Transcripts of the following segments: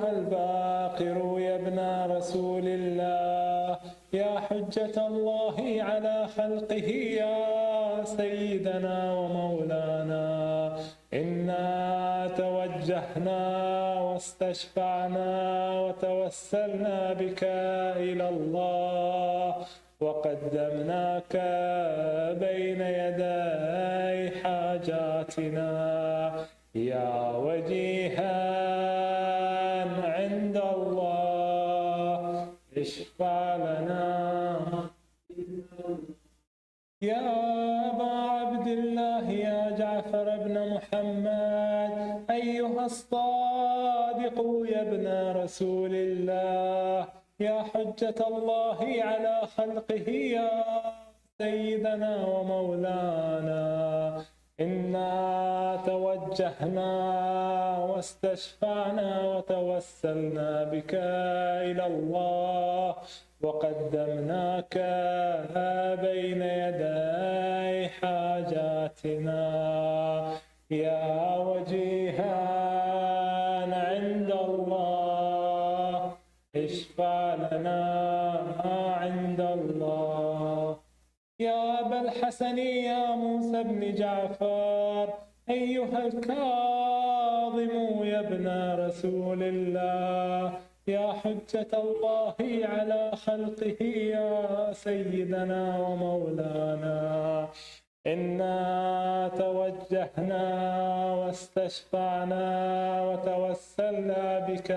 الباقر يا ابن رسول الله يا حجة الله على خلقه يا سيدنا ومولانا إنا توجهنا واستشفعنا وتوسلنا بك إلى الله وقدمناك بين يدي حاجاتنا يا وجيها عند الله اشفع لنا يا أبا عبد الله يا جعفر بن محمد أيها الصادق يا ابن رسول الله يا حجة الله على خلقه يا سيدنا ومولانا إنا توجهنا واستشفعنا وتوسلنا بك إلى الله وقدمناك بين يدي حاجاتنا يا وجيها عند الله اشفع لنا عند الله يا أبا الحسن يا موسى بن جعفر أيها الكاظم يا ابن رسول الله يا حجة الله على خلقه يا سيدنا ومولانا إنا توجهنا واستشفعنا وتوسلنا بك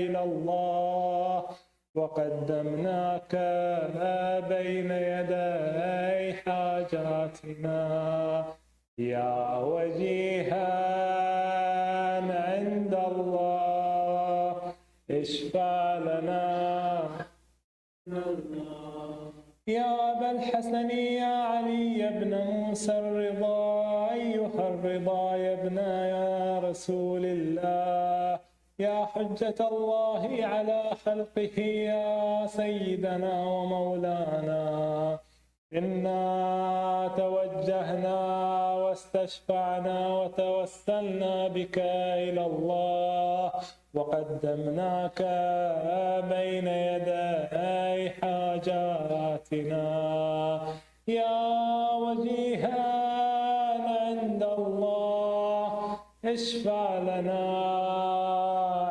إلى الله وقدمناك بين يدي حاجاتنا يا وجيها عند الله اشفع لنا يا أبا الحسن يا علي بن موسى الرضا أيها الرضا يا ابن يا رسول الله يا حجة الله على خلقه يا سيدنا ومولانا إنا توجهنا واستشفعنا وتوسلنا بك إلى الله وقدمناك بين يدي حاجاتنا يا وجيها عند الله اشفع لنا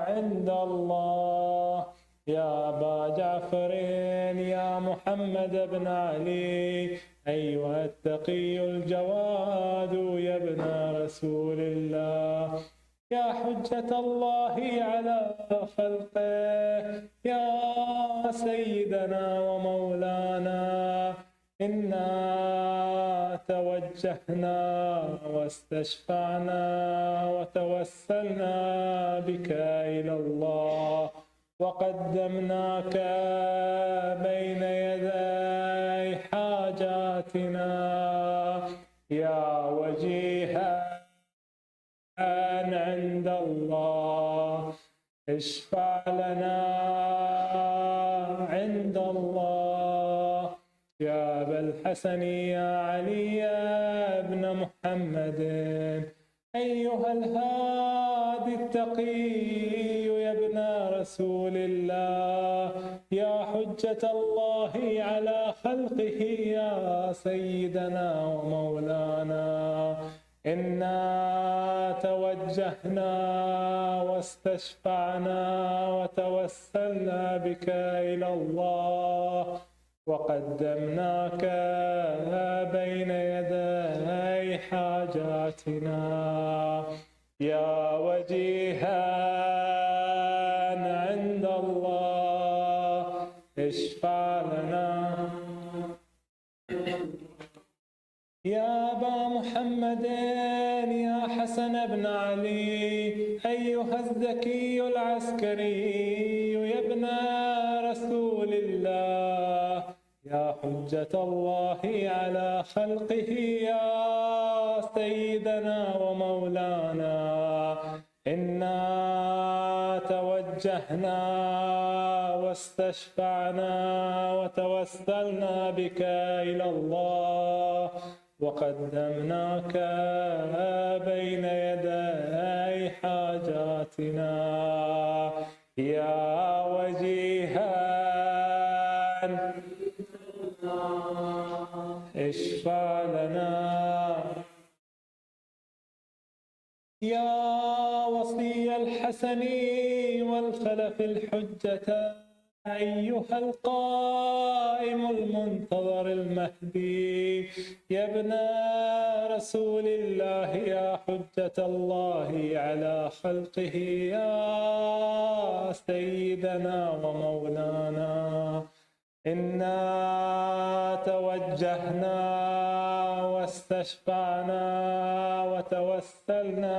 عند الله يا أبا جعفر يا محمد بن علي أيها التقي الجواد يا ابن رسول الله يا حجة الله على خلقه يا سيدنا ومولانا إنا توجهنا واستشفعنا وتوسلنا بك إلى الله وقدمناك بين يدي حاجاتنا يا وجيها عند الله اشفع لنا عند الله يا أبا الحسن يا علي بن محمد أيها الهادي التقي يا ابن رسول الله يا حجة الله على خلقه يا سيدنا ومولانا إنا توجهنا واستشفعنا وتوسلنا بك إلى الله وقدمناك بين يدي حاجاتنا يا وجيها عند الله اشفع لنا يا أبا محمد يا حسن بن علي أيها الزكي العسكري يا ابن رسول الله يا حجة الله على خلقه يا سيدنا ومولانا إنا توجهنا واستشفعنا وتوسلنا بك إلى الله وقدمناك بين يدي حاجاتنا يا وصي الحسن والخلف الحجة، أيها القائم المنتظر المهدي، يا ابن رسول الله، يا حجة الله على خلقه، يا سيدنا ومولانا، إنا توجهنا واستشفعنا وتوسلنا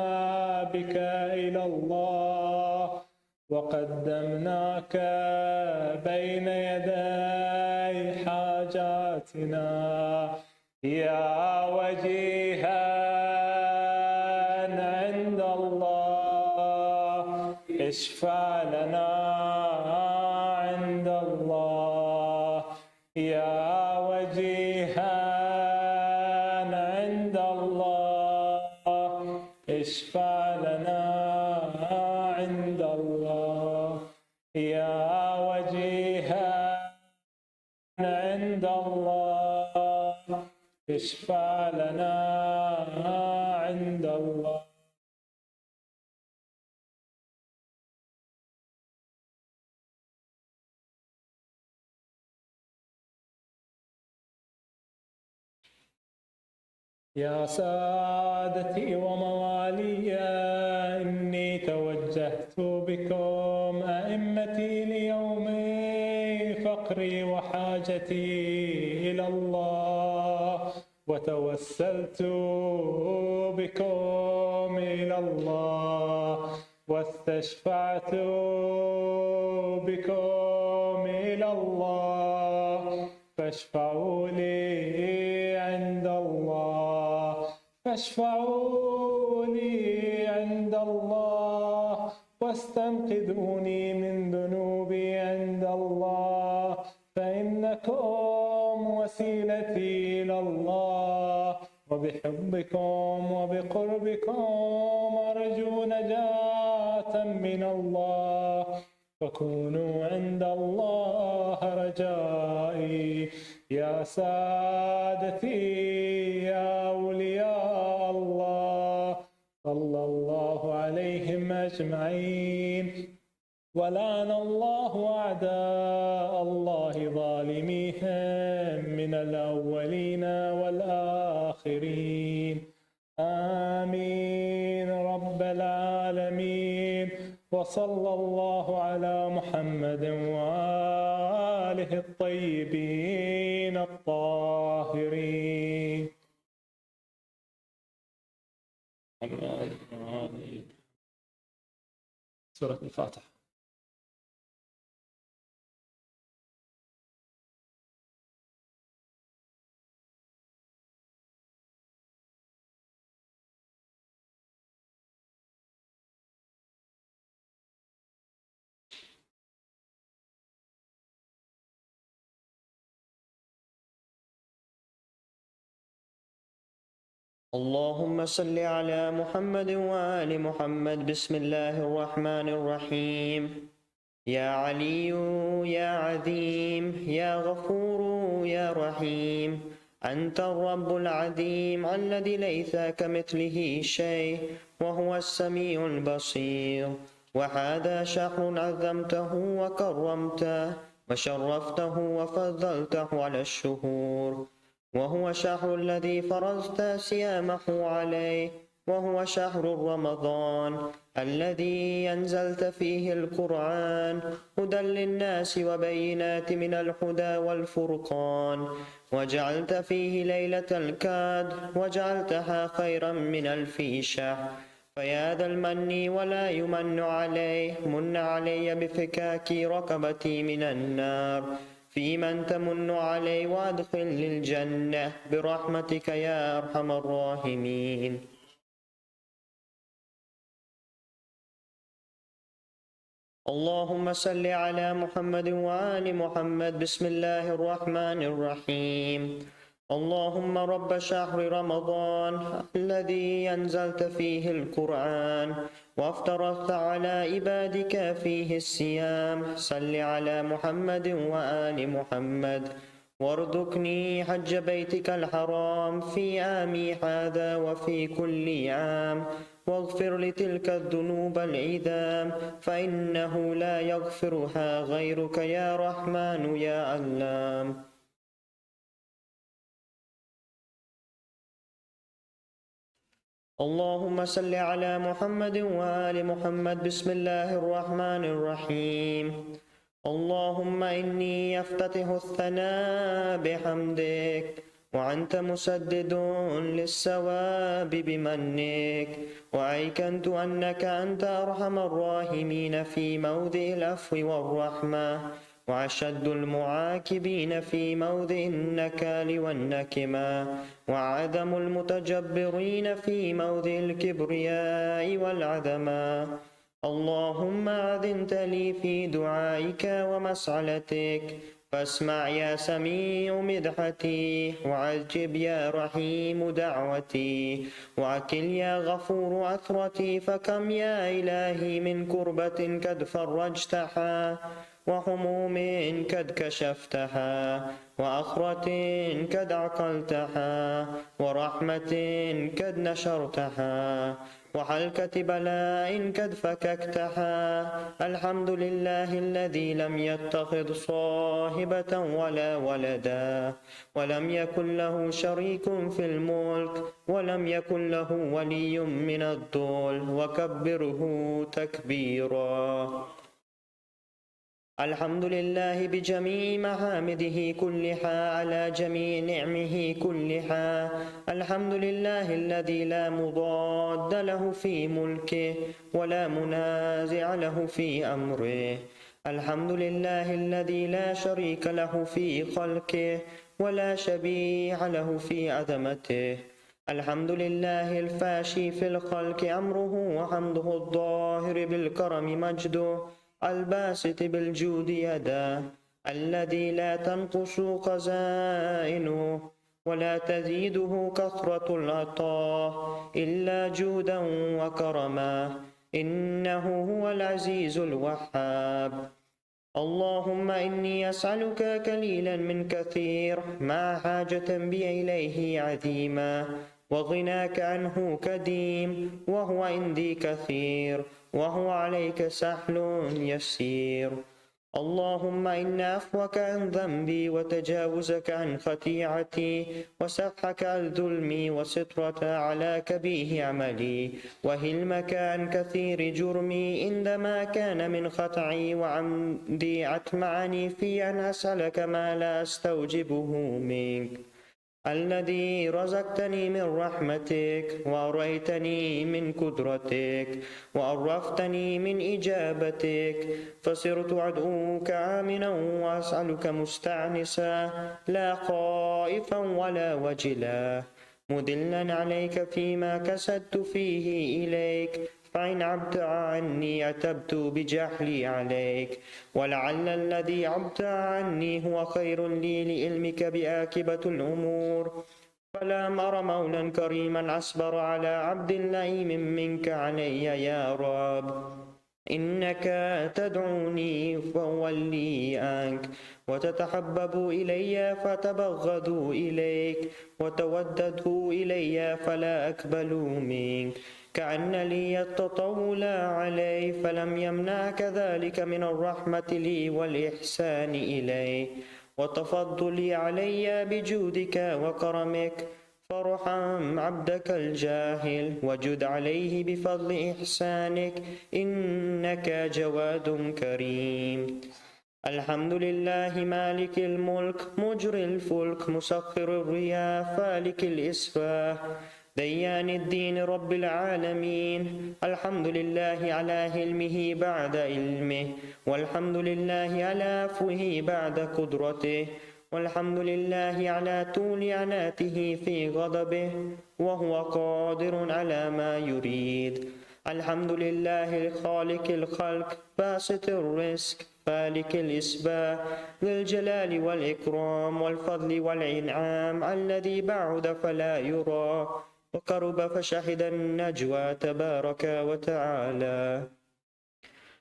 بك إلى الله، وقدمناك بين يدي حاجاتنا، يا وجيها عند الله، اشفع لنا عند الله، يا وجيها عند الله، اشفع لنا عند الله، يا وجيها عند الله، اشفع لنا عند الله. يا سادتي وموالي، إني توجهت بكم أئمتي ليوم فقري وحاجتي إلى الله، وتوسلت بكم إلى الله، واستشفعت بكم إلى الله، فاشفعوا لي عند الله، فاشفعوا لي عند الله، واستنقذوني من ذنوبي عند الله، فإنكم وسيلتي إلى الله، وبحبكم وبقربكم أرجو نجاة من الله، فكونوا عند الله رجائي. يا سادتي يا أولياء الله، صلى الله عليهم أجمعين، ولعن الله أعداء الله ظالميهم من الأولين والآخرين، آمين رب العالمين. وصلى الله على محمد وآله الطيبين الطاهرين. سورة الفاتحة. اللهم صل على محمد وآل محمد. بسم الله الرحمن الرحيم. يا علي يا عظيم يا غفور يا رحيم، أنت الرب العظيم الذي ليس كمثله شيء وهو السميع البصير. وهذا شهر عظمته وكرمته وشرفته وفضلته على الشهور، وهو شهر الذي فرضت صيامه عليه، وهو شهر رمضان الذي أنزلت فيه القرآن هدى للناس وبينات من الهدى والفرقان، وجعلت فيه ليلة القدر وجعلتها خيرا من ألف شهر. فيا ذا المن ولا يمن عليه، من علي بفكاك رقبتي من النار، في من تمن علي وادخل للجنة برحمتك يا أرحم الراحمين. اللهم صل على محمد وآل محمد. بسم الله الرحمن الرحيم. اللهم رب شهر رمضان الذي أنزلت فيه القرآن وافترضت على عبادك فيه الصيام، صل على محمد وآل محمد وارزقني حج بيتك الحرام في عامي هذا وفي كل عام، واغفر لتلك الذنوب العظام، فإنه لا يغفرها غيرك يا رحمن يا علام. اللهم صل على محمد وآل محمد. بسم الله الرحمن الرحيم. اللهم إني أفتتح الثناء بحمدك، وأنت مسدد للثواب بمنك، وأيقنت أنك أنت أرحم الراحمين في موضع العفو والرحمة، وأشد المعاقبين في موضع النكال والنكمة، وأعظم المتجبرين في موضع الكبرياء والعظمة. اللهم أذنت لي في دعائك ومسألتك، فاسمع يا سميع مدحتي، وعجب يا رحيم دعوتي، وأكل يا غفور أثرتي. فكم يا إلهي من كربة قد فرجتها، وهموم قد كشفتها، وأخرة قد عقلتها، ورحمة قد نشرتها، وحلقة بلاء قد فككتها. الحمد لله الذي لم يتخذ صاحبة ولا ولدا، ولم يكن له شريك في الملك، ولم يكن له ولي من الذل، وكبره تكبيرا. الحمد لله بجميع محامده كلها، على جميع نعمه كلها. الحمد لله الذي لا مضاد له في ملكه، ولا منازع له في أمره. الحمد لله الذي لا شريك له في خلقه، ولا شبيه له في عظمته. الحمد لله الفاشي في الخلق أمره، وحمده الظاهر بالكرم مجده، الباسط بالجود يدا، الذي لا تنقص خزائنه، ولا تزيده كثرة العطاء إلا جودا وكرما، إنه هو العزيز الوهاب. اللهم إني أسألك قليلا من كثير، مع حاجة بي إليه عظيما، وغناك عنه قديم، وهو عندي كثير، وهو عليك سهل يسير. اللهم إن عفوك عن ذنبي، وتجاوزك عن خطيئتي، وسفحك عن ظلمي، وسترك على كبيه عملي، وهلمك عن كثير جرمي، عندما كان من خطئي وعمدي أطمعني في أن أسألك ما لا أستوجبه منك، الذي رزقتني من رحمتك، وأريتني من قدرتك، وعرفتني من إجابتك، فصرت أدعوك آمنا وأسألك مستعنسا، لا خائفا ولا وجلا، مدلا عليك فيما كسدت فيه إليك. فإن عبت عني عتبت بجهلي عليك، ولعل الذي عبت عني هو خير لي لعلمك بآكبة الأمور. فلا أرى مولا كريما أصبر على عبد لئيم منك علي يا رب. إنك تدعوني فأولي عنك، وتتحبب إلي فتبغض إليك، وتودد إلي فلا أقبل منك. كأن لي التطول علي، فلم يمنعك ذلك من الرحمة لي والإحسان إلي، وتفضلي علي بجودك وكرمك. فارحم عبدك الجاهل، وجد عليه بفضل إحسانك، إنك جواد كريم. الحمد لله مالك الملك، مجري الفلك، مسخر الرياح، فالك الإصباح، ديان الدين رب العالمين. الحمد لله على حلمه بعد علمه، والحمد لله على عفوه بعد قدرته، والحمد لله على طول عناته في غضبه، وهو قادر على ما يريد. الحمد لله الخالق الخلق، باسط الرزق، فالك الإسباح، ذي الجلال والإكرام والفضل والإنعام، الذي بعد فلا يرى، وقرب فشهد النجوى، تبارك وتعالى.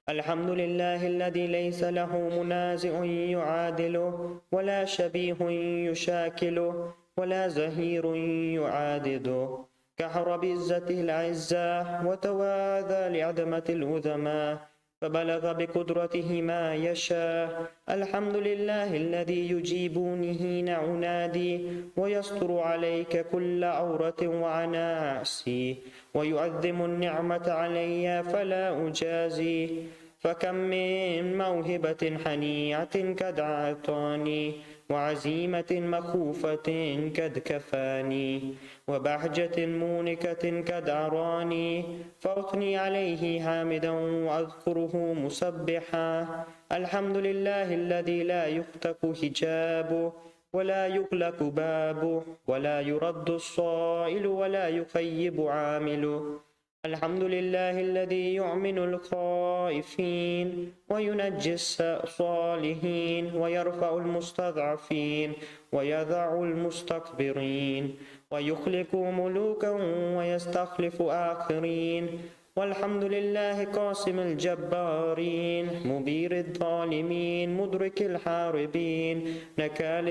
الحمد لله الذي ليس له منازع يعادله، ولا شبيه يشاكله، ولا زهير يعادده. كحر بعزته الأعزاء، وتواذى لعدمة العظماء، فبلغ بقدرته ما يشاء. الحمد لله الذي يجيبني حين أنادي، ويستر عليك كل عورة وعناسي، ويعظم النعمة علي فلا أجازي. فكم من موهبة حنيعة قد أعطاني، وعزيمة مخوفة قد كفاني، وبهجة مونكة قد أراني، فأثني عليه حامدا وأذكره مسبحا. الحمد لله الذي لا يفتك حجابه، ولا يغلق بابه، ولا يرد الصائل، ولا يخيب عامله. الحمد لله الذي يؤمن الخائفين، وينجي الصالحين، ويرفع المستضعفين، ويضع المستكبرين، ويخلق ملوكا ويستخلف آخرين. والحمد لله قاسم الجبارين، مبير الظالمين، مدرك الحاربين، نكال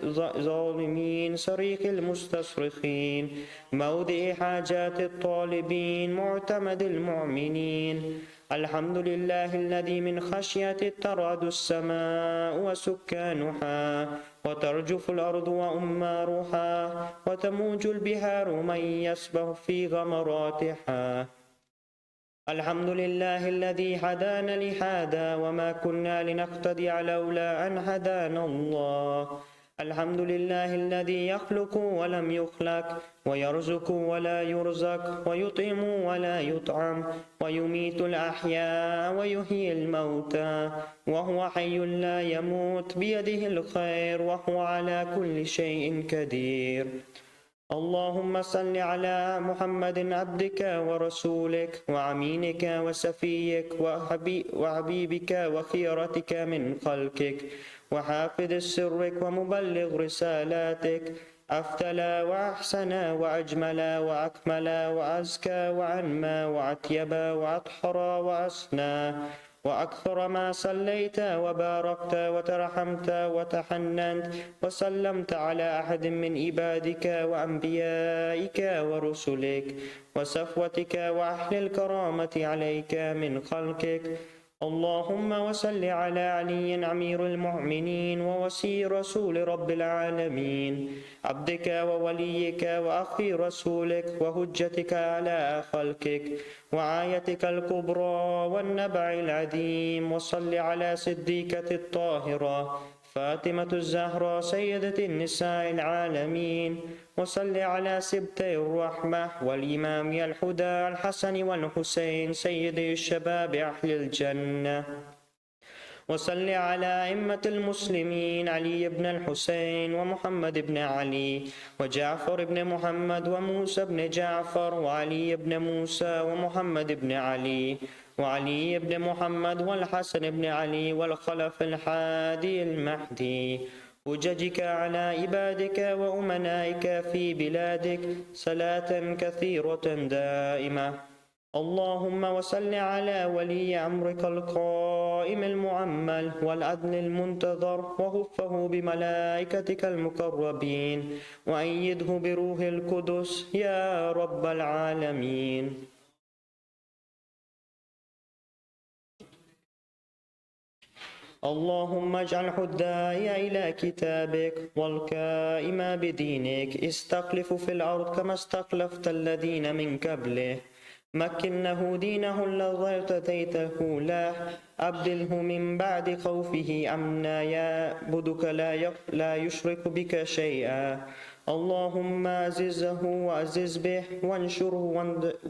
الظالمين، صريخ المستصرخين، موضع حاجات الطالبين، معتمد المؤمنين. الحمد لله الذي من خشيته ترعد السماء وسكانها، وترجف الأرض وأمارها، وتموج البحار من يسبح في غمراتها. الحمد لله الذي هدانا لهذا، وما كنا لنهتدي لولا أن هدانا الله. الحمد لله الذي يخلق ولم يخلق، ويرزق ولا يرزق، ويطعم ولا يطعم، ويميت الأحياء ويحيي الموتى، وهو حي لا يموت، بيده الخير، وهو على كل شيء قدير. اللهم صل على محمد عبدك ورسولك وعمينك وسفيك وحبيبك وخيرتك من خلقك، وحافظ سرك ومبلغ رسالاتك، أفضل وأحسن وأجمل وأكمل وأزكى وأنمى وأطيب وأطهر وأسنى، وأكثر ما صليت وباركت وترحمت وتحننت وسلمت على أحد من عبادك وأنبيائك ورسلك وصفوتك وأهل الكرامة عليك من خلقك. اللهم وصل على علي أمير المؤمنين ووصي رسول رب العالمين، عبدك ووليك وأخي رسولك وهجتك على خلقك وآيتك الكبرى والنبع العظيم. وصل على صديقة الطاهرة فاطمة الزهراء سيدة النساء العالمين. وصل على سبتي الرحمة والإمام الهدى الحسن والحسين سيدي الشباب أهل الجنة. وصل على أئمة المسلمين علي بن الحسين ومحمد بن علي وجعفر بن محمد وموسى بن جعفر وعلي بن موسى ومحمد بن علي وعلي بن محمد والحسن بن علي والخلف الحادي المهدي. وججك على عبادك وأمنائك في بلادك صلاة كثيرة دائمة. اللهم وصل على ولي أمرك القائم المؤمل والعدل المنتظر، وهفه بملائكتك المقربين، وأيده بروح القدس يا رب العالمين. اللهم اجعله الداعي إلى كتابك والقائم بدينك، استخلف في الأرض كما استخلفت الذين من قبله، مكنه دينه الذي ارتديته له، أبدله من بعد خوفه أمنا يعبدك لا يشرك بك شيئا. اللهم أعززه وأعزز به، وانشره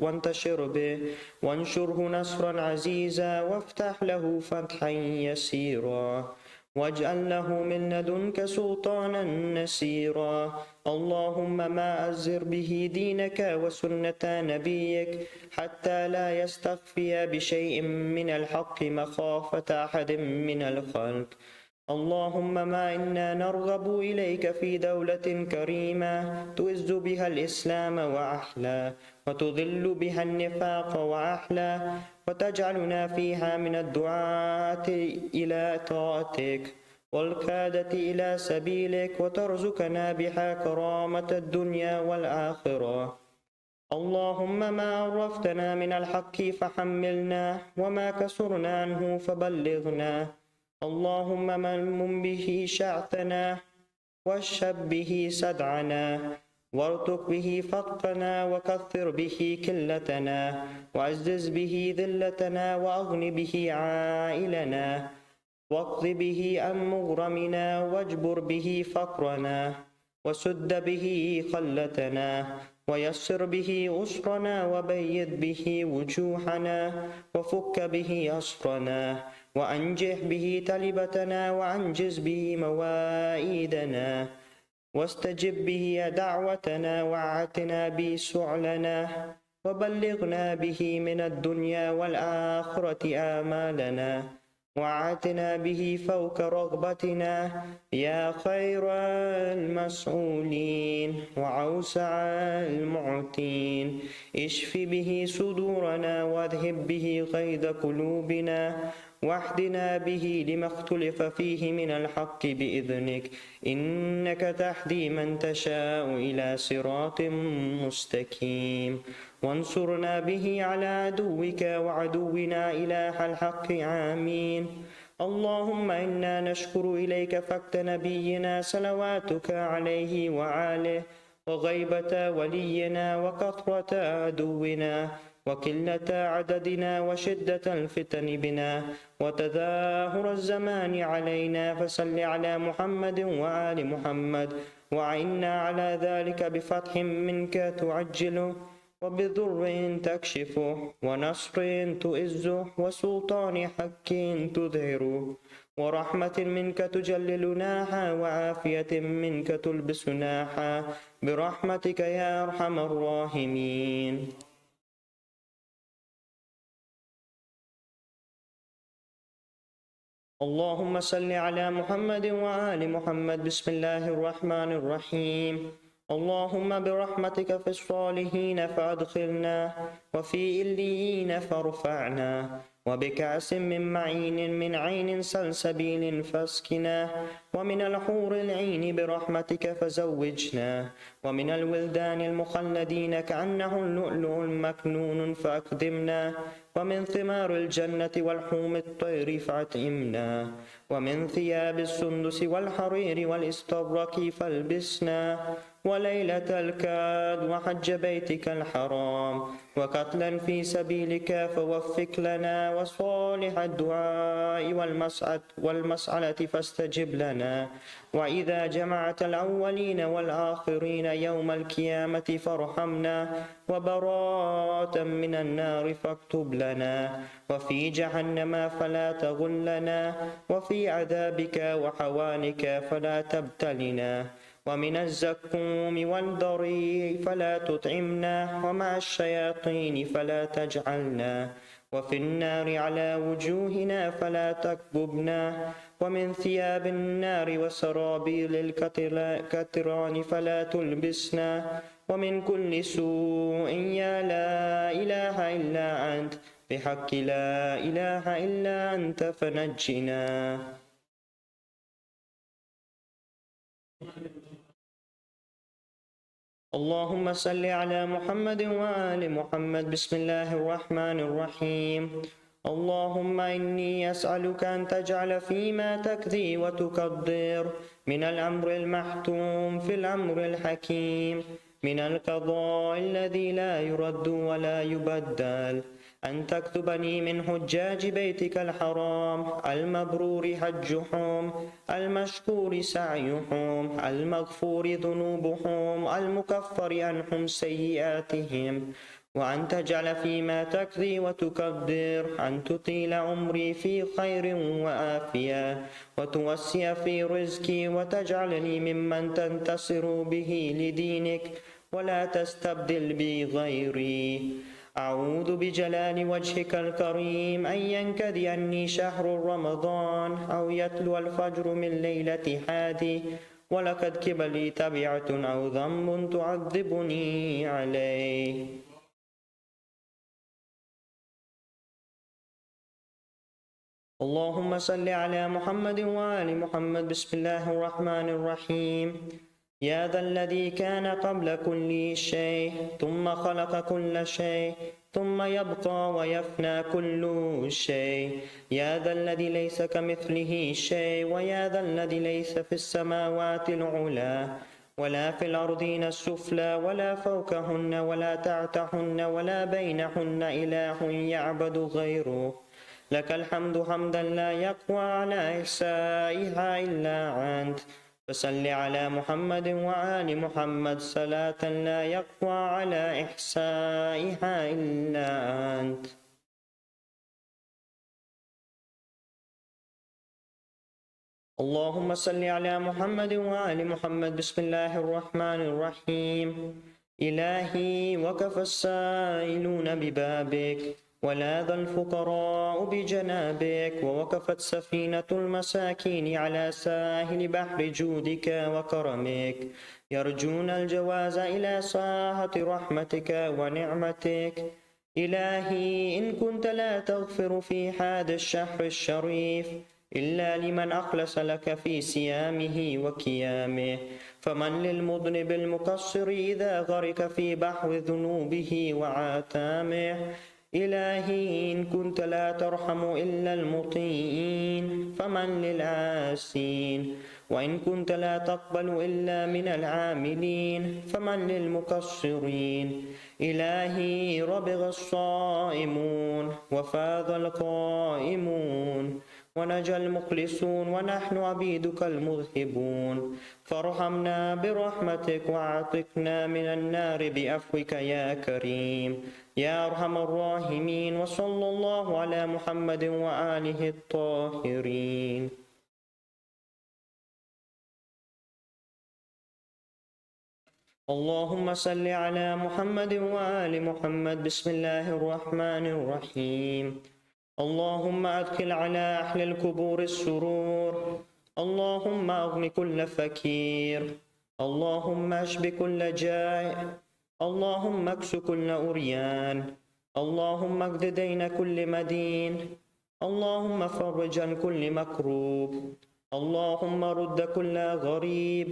وانتشر به، وانشره نصرا عزيزا، وافتح له فتحا يسيرا، واجعل له من لدنك سلطانا نصيرا. اللهم ما أزر به دينك وسنة نبيك حتى لا يستخفي بشيء من الحق مخافة أحد من الخلق. اللهم ما إنا نرغب إليك في دولة كريمة تعز بها الإسلام وأحلى، وتذل بها النفاق وأحلى، وتجعلنا فيها من الدعاة إلى طاعتك والقادة إلى سبيلك، وترزقنا بها كرامة الدنيا والآخرة. اللهم ما عرفتنا من الحق فحملنا، وما كسرنا عنه فبلغنا. اللهم من به شعثنا، واشهب به سدعنا، وارتق به فقرنا، وكثر به كلتنا، وعزز به ذلتنا، وأغن به عائلنا، واقض به عن مغرمنا، واجبر به فقرنا، وسد به خلتنا، ويسر به أسرنا، وبيض به وجوهنا، وفك به أسرنا، وأنجح به تلبتنا، وأنجز به موائدنا، واستجب به دعوتنا، وأعتنا به سعلنا، وبلغنا به من الدنيا والآخرة آمالنا، وأعتنا به فوق رغبتنا يا خير المسؤولين وأوسع المعطين. اشف به صدورنا، واذهب به غيظ قلوبنا، واهدنا به لما اختلف فيه من الحق بإذنك، إنك تهدي من تشاء إلى صراط مستقيم. وانصرنا به على عدوك وعدونا إله الحق، آمين. اللهم إنا نشكر إليك فقد نبينا صلواتك عليه وآله، وغيبة ولينا، وكثرة عدونا، وقلة عددنا، وشدة الفتن بنا، وتظاهر الزمان علينا. فصل على محمد وآل محمد، وعنا على ذلك بفتح منك تعجله، وبضر تكشفه، ونصر تؤزه، وسلطان حق تظهره، ورحمة منك تجللناها، وعافية منك تلبسناها، برحمتك يا أرحم الراحمين. اللهم صل على محمد وآل محمد. بسم الله الرحمن الرحيم. اللهم برحمتك في الصالحين فأدخلنا، وفي إليين فارفعنا، وبكأس من معين من عين سلسبيل فاسقنا، ومن الحور العين برحمتك فزوجنا، ومن الولدان المخلدين كأنه اللؤلؤ المكنون فأقدمنا، ومن ثمار الجنة والحوم الطير فأطعمنا، ومن ثياب السندس والحرير والاستبرق فالبسنا، وليلة الكاد وحج بيتك الحرام وقتلا في سبيلك فوفق لنا، وصالح الدعاء والمسألة فاستجب لنا، وإذا جمعت الأولين والآخرين يوم القيامة فارحمنا، وبراءة من النار فاكتب لنا، وفي جهنم فلا تغلنا، وفي عذابك وحوانك فلا تبتلنا، ومن الزقوم والضريع فلا تطعمنا، ومع الشياطين فلا تجعلنا، وفي النار على وجوهنا فلا تكببنا، ومن ثياب النار وسرابيل الكتران فلا تلبسنا، ومن كل سوء يا لا إله إلا أنت، بحق لا إله إلا أنت فنجنا. اللهم صل على محمد وآل محمد. بسم الله الرحمن الرحيم. اللهم إني أسألك أن تجعل فيما تقضي وتقدر من الأمر المحتوم في الأمر الحكيم، من القضاء الذي لا يرد ولا يبدل، أن تكتبني من حجاج بيتك الحرام المبرور حجهم، المشكور سعيهم، المغفور ذنوبهم، المكفر عنهم سيئاتهم، وأن تجعل فيما تقضي وتقدر أن تطيل عمري في خير وآفية، وتوسع في رزقي، وتجعلني ممن تنتصر به لدينك، ولا تستبدل بي غيري. أعوذ بجلال وجهك الكريم أن ينكدي عني شهر رمضان أو يتلو الفجر من ليلة حادي ولقد كبلي تبعة أو ذنب تعذبني عليه. اللهم صل على محمد وآل محمد. بسم الله الرحمن الرحيم. يا ذا الذي كان قبل كل شيء ثم خلق كل شيء ثم يبقى ويفنى كل شيء. يا ذا الذي ليس كمثله شيء ويا ذا الذي ليس في السماوات العلى ولا في الأرضين السفلى ولا فوقهن ولا تحتهن ولا بينهن إله يعبد غيره. لك الحمد حمدا لا يقوى على إحصائها إلا أنت. فصل على محمد وآل محمد صلاة لا يقوى على إحصائها إلا أنت. اللهم صل على محمد وآل محمد. بسم الله الرحمن الرحيم. إلهي وكفى السائلون ببابك ولاذ الفقراء بجنابك ووقفت سفينة المساكين على ساحل بحر جودك وكرمك يرجون الجواز إلى ساحة رحمتك ونعمتك. إلهي إن كنت لا تغفر في هذا الشهر الشريف إلا لمن أخلص لك في صيامه وقيامه فمن للمذنب المقصر إذا غرق في بحر ذنوبه وعاتامه. إلهي إن كنت لا ترحم إلا المطيعين فمن للعاسين وإن كنت لا تقبل إلا من العاملين فمن للمقصرين. إلهي ربغ الصائمون وفاز القائمون ونجا المخلصون ونحن عبيدك المذهبون فارحمنا برحمتك واعتقنا من النار بعفوك يا كريم يا أرحم الراحمين. وصلى الله على محمد وآله الطاهرين. اللهم صل على محمد وآل محمد. بسم الله الرحمن الرحيم. اللهم أدخل على أهل القبور السرور. اللهم أغن كل فقير. اللهم اشف كل جائع. اللهم اكس كل أريان. اللهم اقض دين كل مدين. اللهم فرج عن كل مكروب. اللهم رد كل غريب.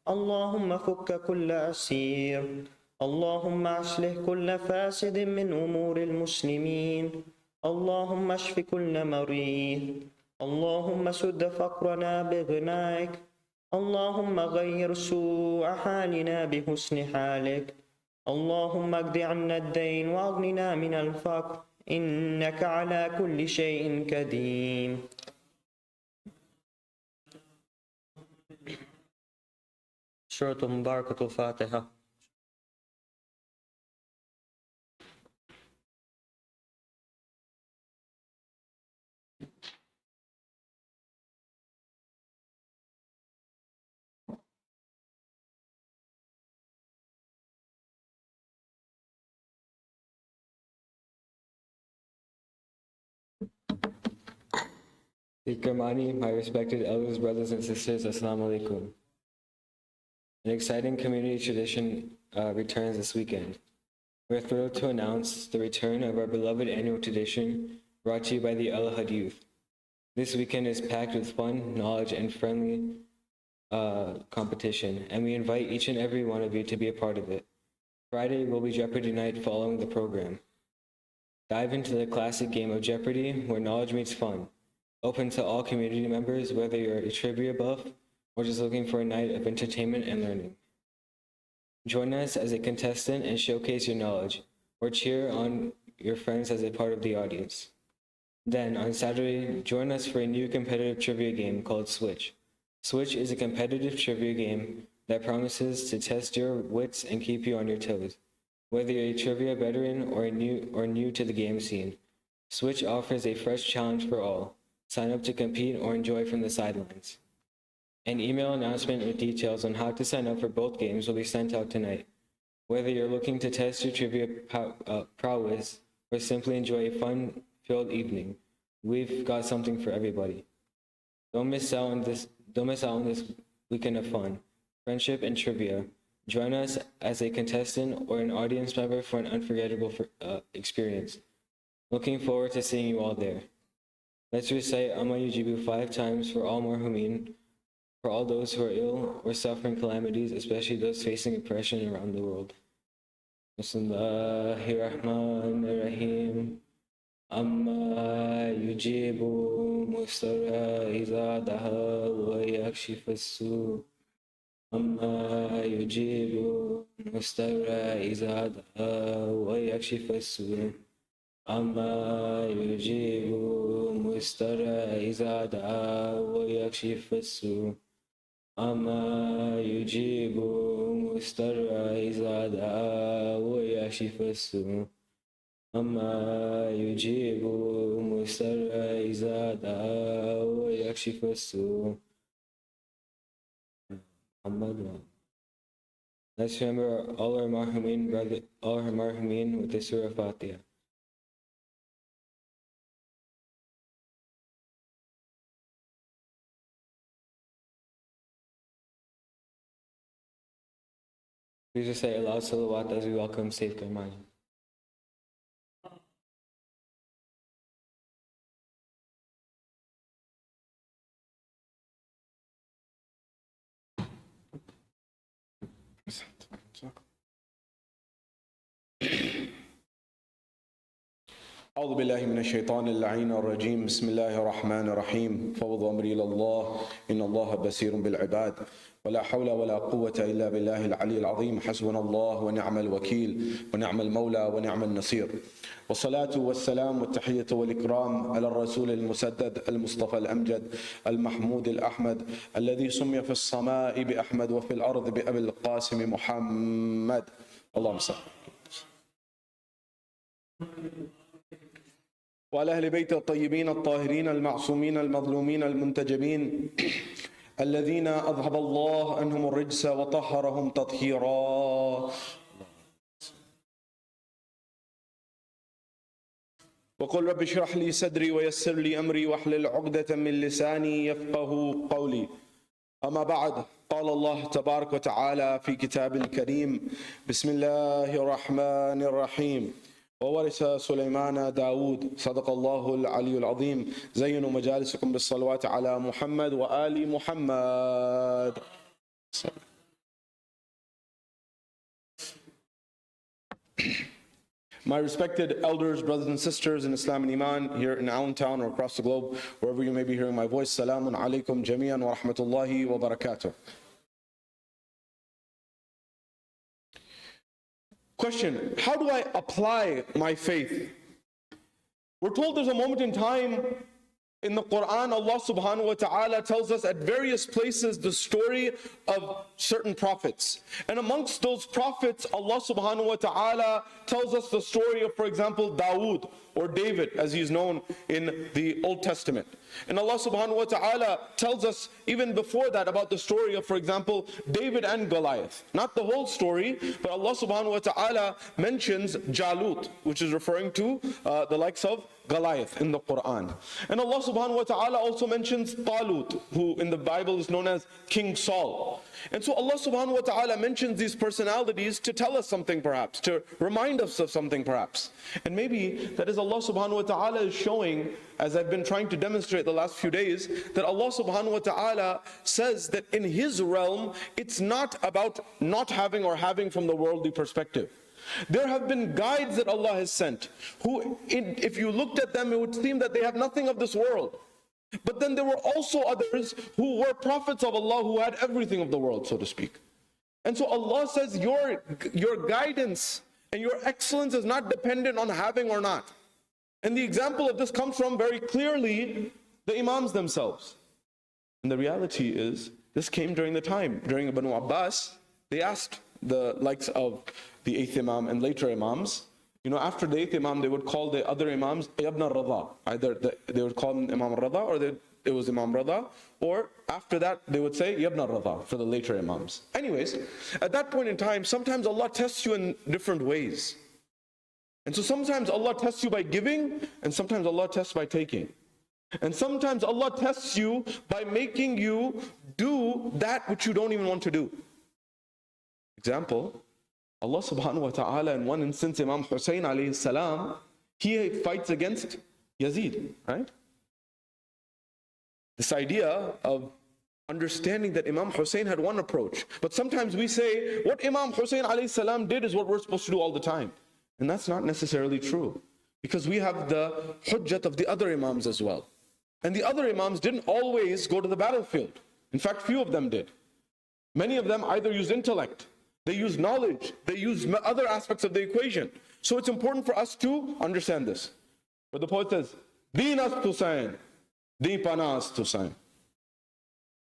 اللهم فك كل أسير. اللهم أصلح كل فاسد من أمور المسلمين. اللهم اشف كل مريض. اللهم سد فقرنا بغنائك. اللهم غير سوء حالنا بحسن حالك. اللهم اقض عنا الدين واغننا من الفقر إنك على كل شيء قدير. سورة مباركة الفاتحة. Ikramani, my respected elders, brothers, and sisters, Assalamu alaikum. An exciting community tradition returns this weekend. We're thrilled to announce the return of our beloved annual tradition brought to you by the Al-Ahad Youth. This weekend is packed with fun, knowledge, and friendly competition, and we invite each and every one of you to be a part of it. Friday will be Jeopardy night following the program. Dive into the classic game of Jeopardy, where knowledge meets fun. Open to all community members, whether you're a trivia buff or just looking for a night of entertainment and learning. Join us as a contestant and showcase your knowledge, or cheer on your friends as a part of the audience. Then, on Saturday, join us for a new competitive trivia game called Switch. Switch is a competitive trivia game that promises to test your wits and keep you on your toes. Whether you're a trivia veteran or new to the game scene, Switch offers a fresh challenge for all. Sign up to compete or enjoy from the sidelines. An email announcement with details on how to sign up for both games will be sent out tonight. Whether you're looking to test your trivia prowess or simply enjoy a fun-filled evening, we've got something for everybody. Don't miss out on this weekend of fun, friendship, and trivia. Join us as a contestant or an audience member for an unforgettable experience. Looking forward to seeing you all there. Let's recite Amma Yujibu 5 times for all marhumin, for all those who are ill or suffering calamities, especially those facing oppression around the world. Bismillahirrahmanirrahim. Amma yujibu mustara iza daha wa yakshif as-su. Amma yujibu mustara iza daha wa yakshif as-su. Amma yujibu mustara iza daha wa yakshif as-su. Amma yujibu mustara iza daha wa yakshif as-su. Amma yujibu mustara iza daha wa yakshif as-su. Let's remember all our marhumin with the Surah Fatiha. Please recite aloud salawat as we welcome Sayyid Karmani. أعوذ بالله من الشيطان اللعين الرجيم بسم الله الرحمن الرحيم فوض أمري إلى الله إن الله بصير بالعباد ولا حول ولا قوة إلا بالله العلي العظيم حسبنا الله ونعم الوكيل ونعم المولى ونعم النصير والصلاة والسلام والتحية والإكرام على الرسول المسدد المصطفى الأمجد المحمود الأحمد الذي سمي في السماء بأحمد وفي الأرض بأبي القاسم محمد اللهم صل وعلى أهل بيت الطيبين الطاهرين المعصومين المظلومين المنتجبين الذين أذهب الله عنهم الرجس وطهرهم تطهيرا وقل رب اشرح لي صدري ويسر لي أمري واحلل عقدة من لساني يفقه قولي أما بعد قال الله تبارك وتعالى في كتاب الكريم بسم الله الرحمن الرحيم وورث سليمان داود صدق الله العلي العظيم زينوا مجالسكم بالصلوات على محمد وآل محمد. My respected elders, brothers and sisters in Islam and Iman here in Allentown or across the globe, wherever you may be hearing my voice, Salamun alaikum jami'an wa rahmatullahi wa barakatuh. Question, how do I apply my faith? We're told there's a moment in time in the Quran, Allah subhanahu wa ta'ala tells us at various places the story of certain prophets. And amongst those prophets, Allah subhanahu wa ta'ala tells us the story of, for example, Dawood or David, as he is known in the Old Testament. And Allah subhanahu wa ta'ala tells us even before that about the story of, for example, David and Goliath. Not the whole story, but Allah subhanahu wa ta'ala mentions Jalut, which is referring to the likes of Goliath in the Quran. And Allah subhanahu wa ta'ala also mentions Talut, who in the Bible is known as King Saul. And so Allah subhanahu wa ta'ala mentions these personalities to tell us something perhaps, to remind us of something perhaps. And maybe that is Allah subhanahu wa ta'ala is showing, as I've been trying to demonstrate the last few days, that Allah subhanahu wa ta'ala says that in His realm, it's not about not having or having from the worldly perspective. There have been guides that Allah has sent, who, if you looked at them, it would seem that they have nothing of this world. But then there were also others who were prophets of Allah who had everything of the world, so to speak. And so Allah says your guidance and your excellence is not dependent on having or not. And the example of this comes from very clearly the Imams themselves. And the reality is, this came during the time, during Banu Abbas, they asked the likes of the 8th Imam and later Imams, after the 8th Imam, they would call the other Imams Ibn al-Radha. Either they would call him Imam al-Radha or they'd it was Imam Rada, or after that they would say Yabna Rada for the later Imams. Anyways, at that point in time, sometimes Allah tests you in different ways. And so sometimes Allah tests you by giving, and sometimes Allah tests by taking. And sometimes Allah tests you by making you do that which you don't even want to do. Example, Allah subhanahu wa ta'ala, in one instance, Imam Hussein alayhi salam, he fights against Yazid, right? This idea of understanding that Imam Hussein had one approach. But sometimes we say, what Imam Hussein alayhi salam did is what we're supposed to do all the time. And that's not necessarily true. Because we have the hujjat of the other Imams as well. And the other Imams didn't always go to the battlefield. In fact, few of them did. Many of them either used intellect, they used knowledge, they used other aspects of the equation. So it's important for us to understand this. But the poet says, Deen ast Husain, Deen Pana ast Husain.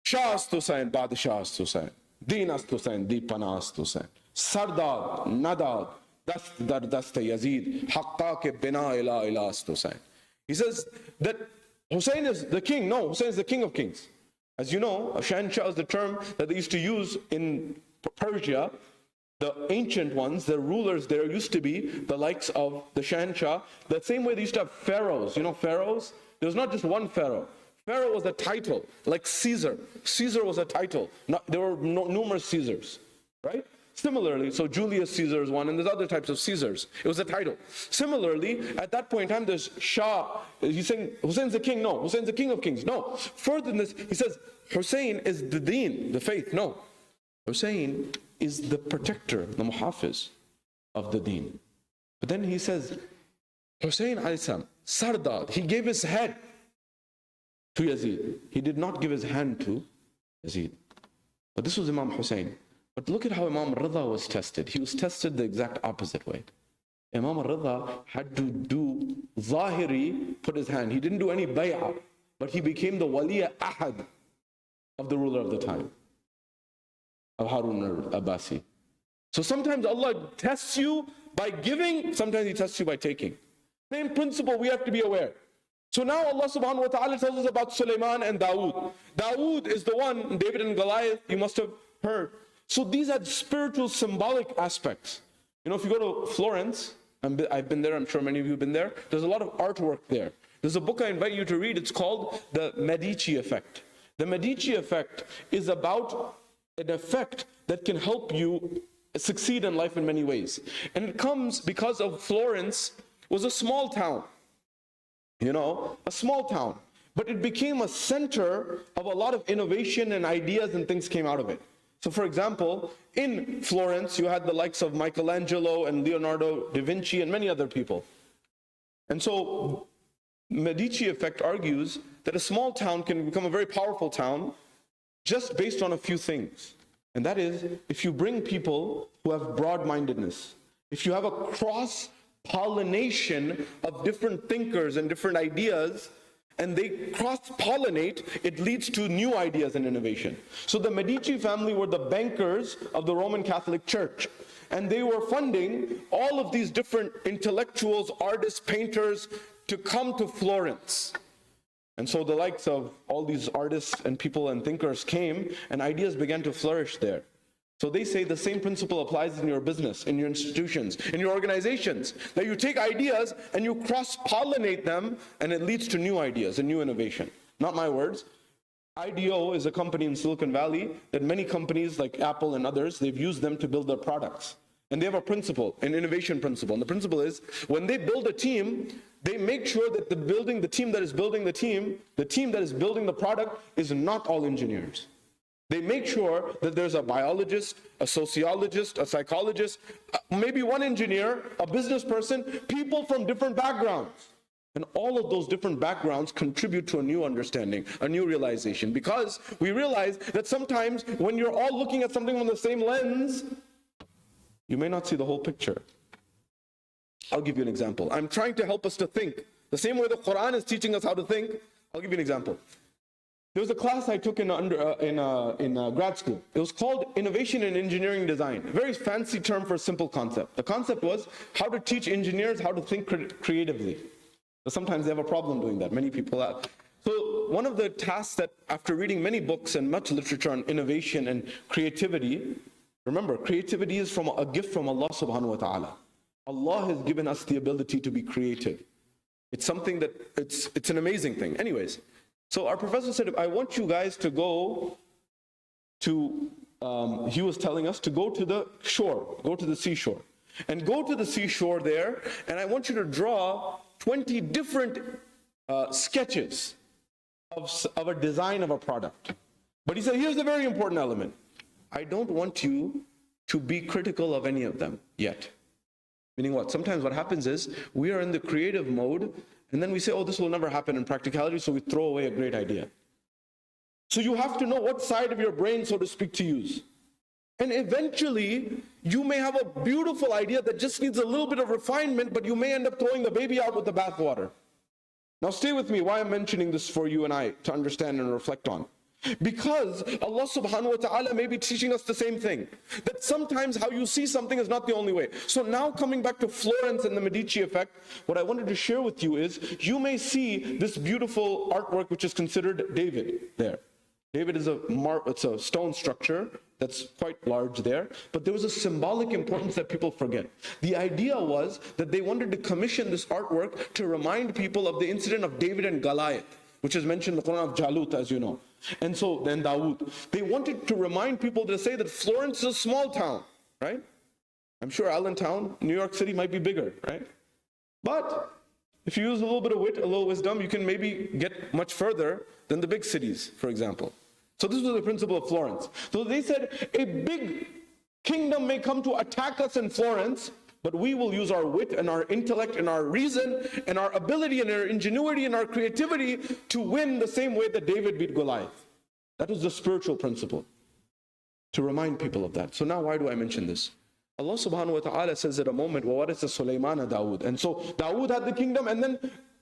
Shah ast Husain, Badshah ast Husain. Deen ast Husain, Deen Pana ast Husain. Sardad, Nadad, Dast dar dast Yazid, Haqqa ke bina ila ila ast Husain. He says that Hussein is the king. No, Hussein is the king of kings. As you know, Shahanshah is the term that they used to use in Persia. The ancient ones, the rulers there used to be the likes of the Shahanshah. The same way they used to have pharaohs. You know pharaohs? There was not just one pharaoh. Pharaoh was a title, like Caesar. Caesar was a title. There were numerous Caesars, right? Similarly, so Julius Caesar is one, and there's other types of Caesars. It was a title. Similarly, at that point in time, there's Shah. He's saying Hussein's the king. No, Hussein's the king of kings. No. Further than this, he says Hussein is the deen, the faith. No. Hussein is the protector, the muhafiz of the deen. But then he says, Hussein alayhi salam, Sardad, he gave his head to Yazid. He did not give his hand to Yazid. But this was Imam Hussein. But look at how Imam Rida was tested. He was tested the exact opposite way. Imam Rida had to do zahiri, put his hand. He didn't do any bay'ah, but he became the waliya ahad of the ruler of the time, of Harun al-Abbasi. So sometimes Allah tests you by giving, sometimes He tests you by taking. Same principle, we have to be aware. So now Allah subhanahu wa ta'ala tells us about Sulaiman and Dawood. Dawood is the one, David and Goliath, you must have heard. So these are spiritual, symbolic aspects. You know, if you go to Florence, I've been there, I'm sure many of you have been there, there's a lot of artwork there. There's a book I invite you to read, it's called The Medici Effect. The Medici Effect is about an effect that can help you succeed in life in many ways. And it comes because of Florence was a small town. You know, a small town. But it became a center of a lot of innovation and ideas and things came out of it. So for example, in Florence, you had the likes of Michelangelo and Leonardo da Vinci and many other people. And so Medici Effect argues that a small town can become a very powerful town just based on a few things. And that is, if you bring people who have broad-mindedness, if you have a cross-pollination of different thinkers and different ideas, and they cross-pollinate, it leads to new ideas and innovation. So the Medici family were the bankers of the Roman Catholic Church. And they were funding all of these different intellectuals, artists, painters to come to Florence. And so the likes of all these artists and people and thinkers came, and ideas began to flourish there. So they say the same principle applies in your business, in your institutions, in your organizations, that you take ideas and you cross-pollinate them, and it leads to new ideas and new innovation. Not my words. IDEO is a company in Silicon Valley that many companies like Apple and others, they've used them to build their products. And they have a principle, an innovation principle. And the principle is, when they build a team, they make sure that the team that is building the team that is building the product is not all engineers. They make sure that there's a biologist, a sociologist, a psychologist, maybe one engineer, a business person, people from different backgrounds. And all of those different backgrounds contribute to a new understanding, a new realization. Because we realize that sometimes when you're all looking at something from the same lens, you may not see the whole picture. I'll give you an example. I'm trying to help us to think. The same way the Quran is teaching us how to think, I'll give you an example. There was a class I took in grad school. It was called Innovation in Engineering Design. A very fancy term for a simple concept. The concept was how to teach engineers how to think creatively. But sometimes they have a problem doing that. Many people have. So one of the tasks that, after reading many books and much literature on innovation and creativity, remember, creativity is from a gift from Allah subhanahu wa ta'ala. Allah has given us the ability to be creative. It's something that, it's an amazing thing. Anyways, so our professor said, I want you guys to go to, he was telling us to go to the shore, go to the seashore. And go to the seashore there, and I want you to draw 20 different sketches of a design of a product. But he said, here's a very important element. I don't want you to be critical of any of them yet. Meaning what? Sometimes what happens is we are in the creative mode, and then we say, oh, this will never happen in practicality, so we throw away a great idea. So you have to know what side of your brain, so to speak, to use. And eventually, you may have a beautiful idea that just needs a little bit of refinement, but you may end up throwing the baby out with the bathwater. Now stay with me, why I'm mentioning this for you and I to understand and reflect on. Because Allah subhanahu wa ta'ala may be teaching us the same thing. That sometimes how you see something is not the only way. So now coming back to Florence and the Medici effect, what I wanted to share with you is, you may see this beautiful artwork which is considered David there. David is it's a stone structure that's quite large there, but there was a symbolic importance that people forget. The idea was that they wanted to commission this artwork to remind people of the incident of David and Goliath, which is mentioned in the Quran of Jalut, as you know. And so then Dawood. They wanted to remind people to say that Florence is a small town, right? I'm sure Allentown, New York City might be bigger, right? But if you use a little bit of wit, a little wisdom, you can maybe get much further than the big cities, for example. So this was the principle of Florence. So they said, a big kingdom may come to attack us in Florence, but we will use our wit and our intellect and our reason and our ability and our ingenuity and our creativity to win the same way that David beat Goliath. That was the spiritual principle, to remind people of that. So now why do I mention this? Allah subhanahu wa ta'ala says at a moment, وَوَرِثَ سُلَيْمَانَ Dawood. And so Dawood had the kingdom, and then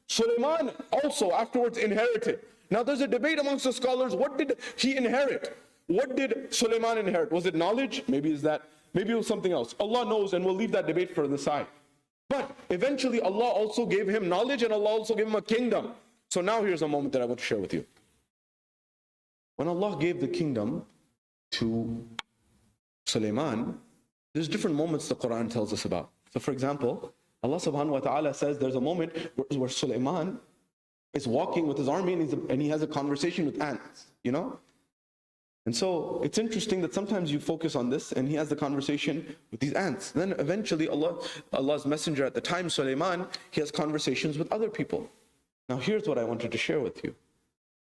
Sulaiman also afterwards inherited. Now there's a debate amongst the scholars, what did he inherit? What did Sulaiman inherit? Was it knowledge? Maybe it was something else. Allah knows, and we'll leave that debate for the side. But eventually Allah also gave him knowledge, and Allah also gave him a kingdom. So now here's a moment that I want to share with you. When Allah gave the kingdom to Sulaiman, there's different moments the Quran tells us about. So for example, Allah subhanahu wa ta'ala says there's a moment where Sulaiman is walking with his army, and he has a conversation with ants, you know? And so it's interesting that sometimes you focus on this, and he has the conversation with these ants. Then eventually Allah's messenger at the time, Sulaiman, he has conversations with other people. Now here's what I wanted to share with you.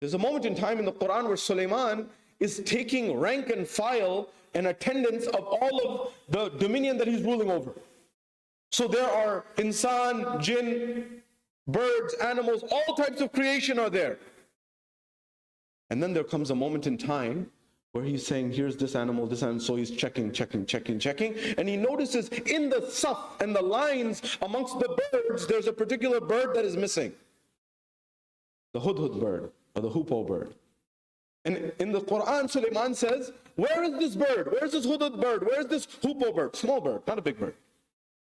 There's a moment in time in the Quran where Sulaiman is taking rank and file and attendance of all of the dominion that he's ruling over. So there are insan, jinn, birds, animals, all types of creation are there. And then there comes a moment in time where he's saying, here's this animal, so he's checking. And he notices in the saf and the lines amongst the birds, there's a particular bird that is missing. The hudhud bird, or the hoopoe bird. And in the Quran, Sulaiman says, where is this bird? Where is this hudhud bird? Where is this hoopoe bird? Small bird, not a big bird.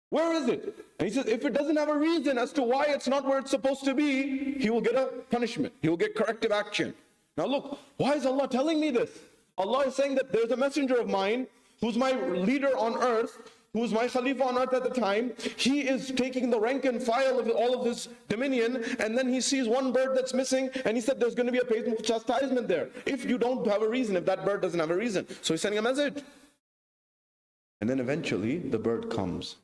Where is it? And he says, if it doesn't have a reason as to why it's not where it's supposed to be, he will get a punishment. He will get corrective action. Now look, why is Allah telling me this? Allah is saying that there's a messenger of mine who's my leader on earth, who's my Khalifa on earth at the time. He is taking the rank and file of all of his dominion, and then he sees one bird that's missing, and he said there's going to be a painful chastisement there. If you don't have a reason, if that bird doesn't have a reason. So he's sending a message. And then eventually the bird comes.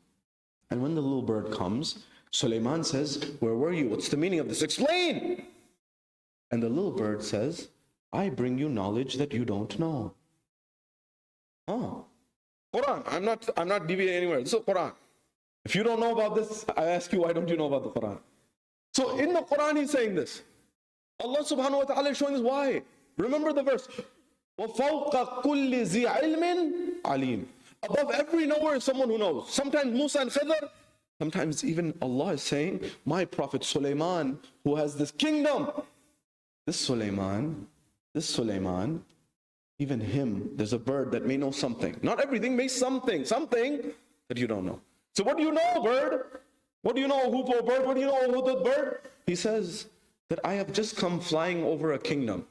And when the little bird comes, Sulaiman says, where were you? What's the meaning of this? Explain! And the little bird says, I bring you knowledge that you don't know. Oh, Quran. I'm not deviating anywhere. This is Quran. If you don't know about this, I ask you, why don't you know about the Quran? So in the Quran, he's saying this. Allah subhanahu wa ta'ala is showing us why. Remember the verse. وَفَوْقَ كُلِّ ذِي عِلْمٍ عَلِيمٍ. Above every knower is someone who knows. Sometimes Musa and Khidr, sometimes even Allah is saying, my prophet Sulaiman, who has this kingdom. This Sulaiman, even him, there's a bird that may know something. Not everything, may something that you don't know. So what do you know, bird? What do you know, hoopoe bird? What do you know, hudhud bird? He says, that I have just come flying over a kingdom.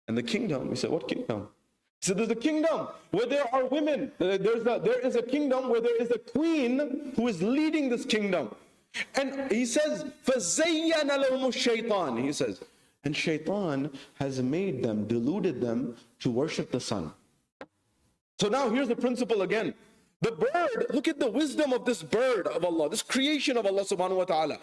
And the kingdom, he said, what kingdom? He said, there's a kingdom where there are women. There is a kingdom where there is a queen who is leading this kingdom. And he says, فَزَيَّنَ لَهُمُ الشَّيْطَانِ. He says, and shaitan has made them, deluded them to worship the sun. So now here's the principle again. The bird, look at the wisdom of this bird of Allah, this creation of Allah subhanahu wa ta'ala.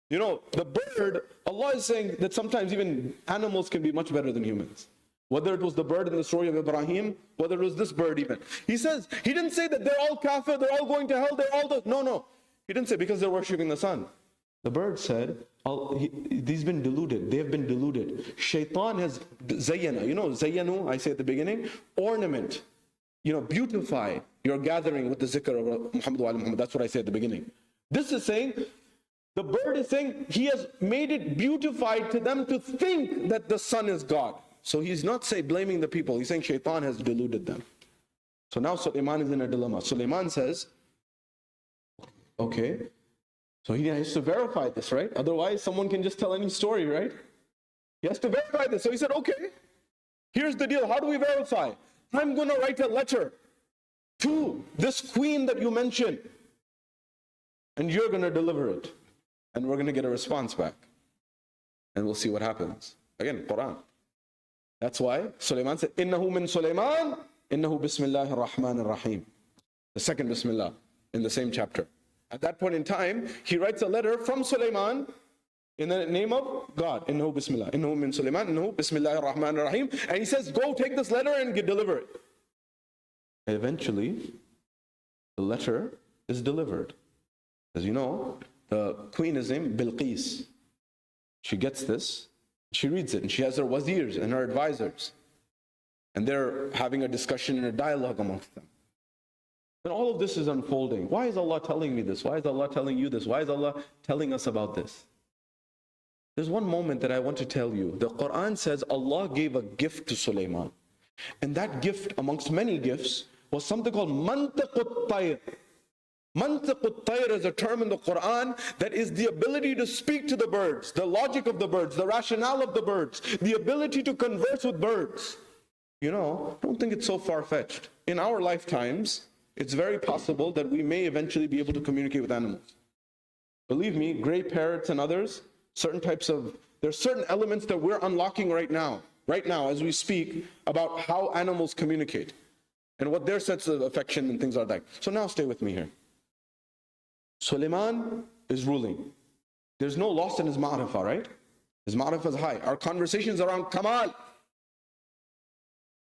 You know, the bird, Allah is saying that sometimes even animals can be much better than humans. Whether it was the bird in the story of Ibrahim, whether it was this bird even. He says, he didn't say that they're all kafir, they're all going to hell, they're all the, no. He didn't say because they're worshipping the sun. The bird said, they've been deluded, they have been deluded. Shaitan has zayyana, you know, zayyanu, I say at the beginning, ornament, you know, beautify your gathering with the zikr of Muhammad wa ali Muhammad. That's what I said at the beginning. This is saying, the bird is saying, he has made it beautified to them to think that the sun is God. So he's not blaming the people, he's saying shaitan has deluded them. So now Sulaiman is in a dilemma. Sulaiman says, okay, so he has to verify this, right? Otherwise someone can just tell any story, right? He has to verify this. So he said, okay, here's the deal, how do we verify? I'm going to write a letter to this queen that you mentioned, and you're going to deliver it, and we're going to get a response back, and we'll see what happens. Again, Quran. That's why Sulaiman said, Innahu min Sulaiman, innahu bismillahir rahmanir rahim. The second Bismillah in the same chapter. At that point in time, he writes a letter from Sulaiman in the name of God. Innahu bismillah. Innahu min Sulaiman, innahu bismillahir rahmanir rahim. And he says, go take this letter and deliver it. And eventually, the letter is delivered. As you know, the queen is named Bilqis. She gets this. She reads it, and she has her wazirs and her advisors. And they're having a discussion and a dialogue amongst them. And all of this is unfolding. Why is Allah telling me this? Why is Allah telling you this? Why is Allah telling us about this? There's one moment that I want to tell you. The Quran says Allah gave a gift to Sulaiman. And that gift, amongst many gifts, was something called mantiqut tayr. Mantiqut tayr is a term in the Quran that is the ability to speak to the birds, the logic of the birds, the rationale of the birds, the ability to converse with birds. You know, don't think it's so far-fetched. In our lifetimes, it's very possible that we may eventually be able to communicate with animals. Believe me, gray parrots and others, there's certain elements that we're unlocking right now as we speak, about how animals communicate and what their sense of affection and things are like. So now stay with me here. Sulaiman is ruling. There's no loss in his ma'rifah, right? His ma'rifah is high. Our conversations are around kamal.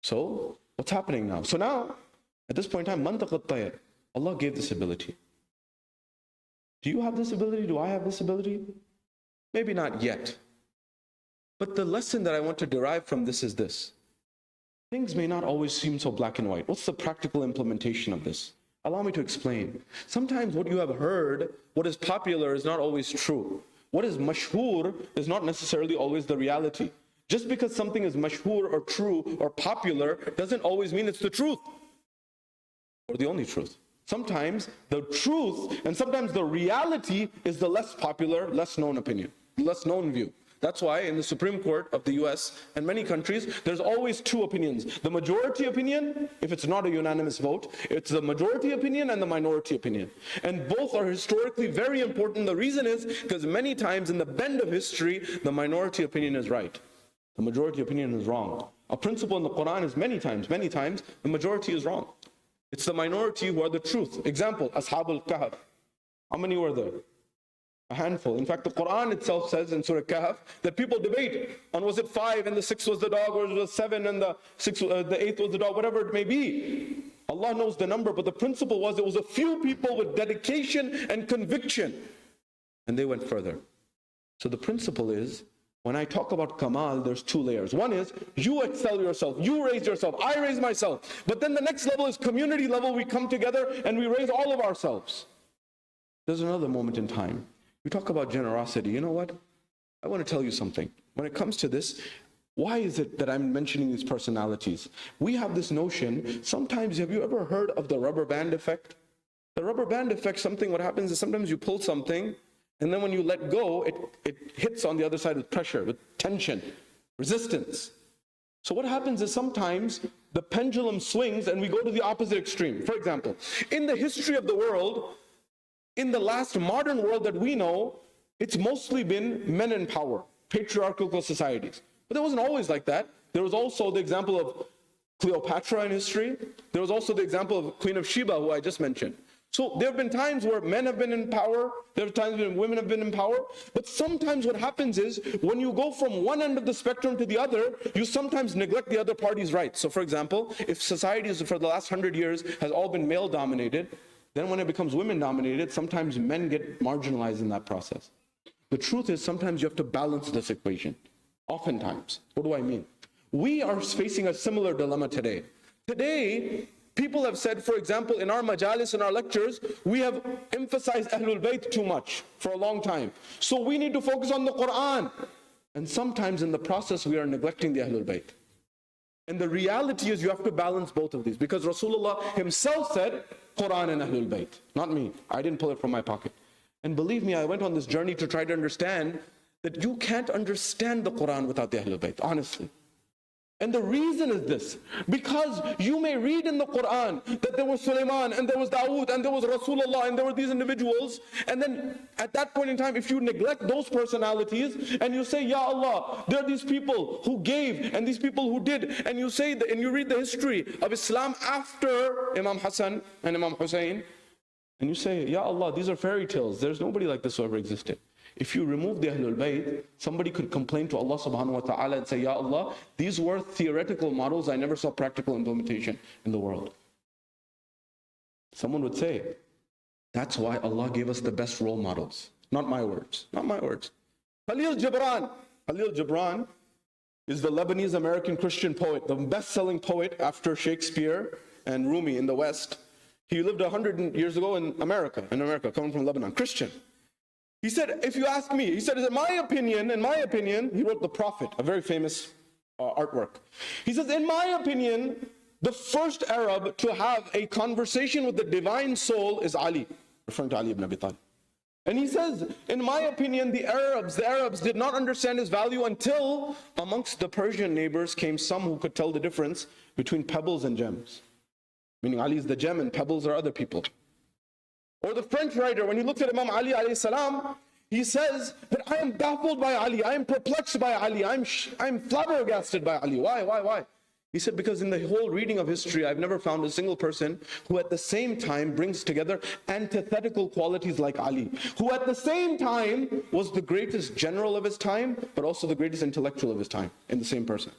So what's happening now? So now, at this point in time, mantaqat tayr, Allah gave this ability. Do you have this ability? Do I have this ability? Maybe not yet. But the lesson that I want to derive from this is this. Things may not always seem so black and white. What's the practical implementation of this? Allow me to explain. Sometimes what you have heard, what is popular is not always true. What is mashhoor is not necessarily always the reality. Just because something is mashhoor or true or popular doesn't always mean it's the truth or the only truth. Sometimes the truth and sometimes the reality is the less popular, less known opinion, less known view. That's why in the Supreme Court of the US and many countries, there's always two opinions. The majority opinion, if it's not a unanimous vote, it's the majority opinion and the minority opinion. And both are historically very important. The reason is because many times in the bend of history, the minority opinion is right. The majority opinion is wrong. A principle in the Quran is many times, the majority is wrong. It's the minority who are the truth. Example, Ashabul Kahf. How many were there? A handful. In fact, the Quran itself says in Surah Kahf that people debate on was it 5 and the 6 was the dog, or was it 7 and the 8th was the dog, whatever it may be. Allah knows the number, but the principle was it was a few people with dedication and conviction. And they went further. So the principle is, when I talk about Kamal, there's two layers. One is, you excel yourself, you raise yourself, I raise myself. But then the next level is community level. We come together and we raise all of ourselves. There's another moment in time. We talk about generosity. You know what? I want to tell you something. When it comes to this, why is it that I'm mentioning these personalities? We have this notion, sometimes, have you ever heard of the rubber band effect? The rubber band effect, what happens is sometimes you pull something And then when you let go, it hits on the other side with pressure, with tension, resistance. So what happens is sometimes the pendulum swings and we go to the opposite extreme. For example, in the history of the world, in the last modern world that we know, it's mostly been men in power, patriarchal societies. But it wasn't always like that. There was also the example of Cleopatra in history. There was also the example of Queen of Sheba, who I just mentioned. So there have been times where men have been in power, there have times when women have been in power, but sometimes what happens is when you go from one end of the spectrum to the other, you sometimes neglect the other party's rights. So for example, if society for the last 100 years has all been male dominated, then when it becomes women dominated, sometimes men get marginalized in that process. The truth is sometimes you have to balance this equation. Oftentimes. What do I mean? We are facing a similar dilemma today. Today, people have said, for example, in our majalis, in our lectures, we have emphasized Ahlul Bayt too much for a long time. So we need to focus on the Quran. And sometimes in the process, we are neglecting the Ahlul Bayt. And the reality is you have to balance both of these. Because Rasulullah himself said, Quran and Ahlul Bayt. Not me. I didn't pull it from my pocket. And believe me, I went on this journey to try to understand that you can't understand the Quran without the Ahlul Bayt, honestly. And the reason is this, because you may read in the Quran that there was Sulaiman and there was Dawood and there was Rasulullah and there were these individuals, and then at that point in time, if you neglect those personalities and you say, Ya Allah, there are these people who gave and these people who did, and you say that, and you read the history of Islam after Imam Hassan and Imam Hussein, and you say, Ya Allah, these are fairy tales, there's nobody like this who ever existed. If you remove the Ahlul Bayt, somebody could complain to Allah subhanahu wa ta'ala and say, Ya Allah, these were theoretical models, I never saw practical implementation in the world. Someone would say, that's why Allah gave us the best role models. Not my words, not my words. Khalil Gibran is the Lebanese American Christian poet, the best-selling poet after Shakespeare and Rumi in the West. He lived 100 years ago in America, coming from Lebanon, Christian. He said, if you ask me, he said, in my opinion, he wrote The Prophet, a very famous artwork. He says, in my opinion, the first Arab to have a conversation with the divine soul is Ali, referring to Ali ibn Abi Talib. And he says, in my opinion, the Arabs did not understand his value until amongst the Persian neighbors came some who could tell the difference between pebbles and gems. Meaning Ali is the gem and pebbles are other people. Or the French writer, when he looks at Imam Ali alayhi salam, he says that I am baffled by Ali, I am perplexed by Ali, I'm flabbergasted by Ali. Why? He said, because in the whole reading of history, I've never found a single person who at the same time brings together antithetical qualities like Ali, who at the same time was the greatest general of his time, but also the greatest intellectual of his time in the same person.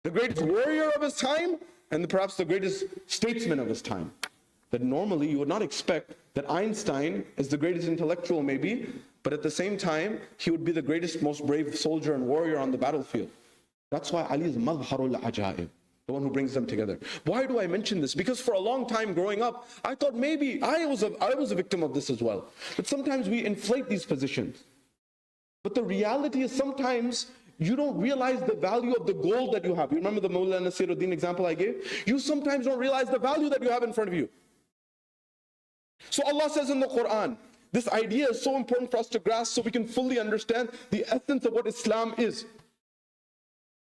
The greatest warrior of his time, and perhaps the greatest statesman of his time. That normally you would not expect that Einstein is the greatest intellectual maybe, but at the same time, he would be the greatest, most brave soldier and warrior on the battlefield. That's why Ali is Madharul Ajaib, the one who brings them together. Why do I mention this? Because for a long time growing up, I thought maybe I was a victim of this as well. That sometimes we inflate these positions. But the reality is sometimes you don't realize the value of the gold that you have. You remember the Mawlana Nasiruddin example I gave? You sometimes don't realize the value that you have in front of you. So Allah says in the Quran, this idea is so important for us to grasp so we can fully understand the essence of what Islam is.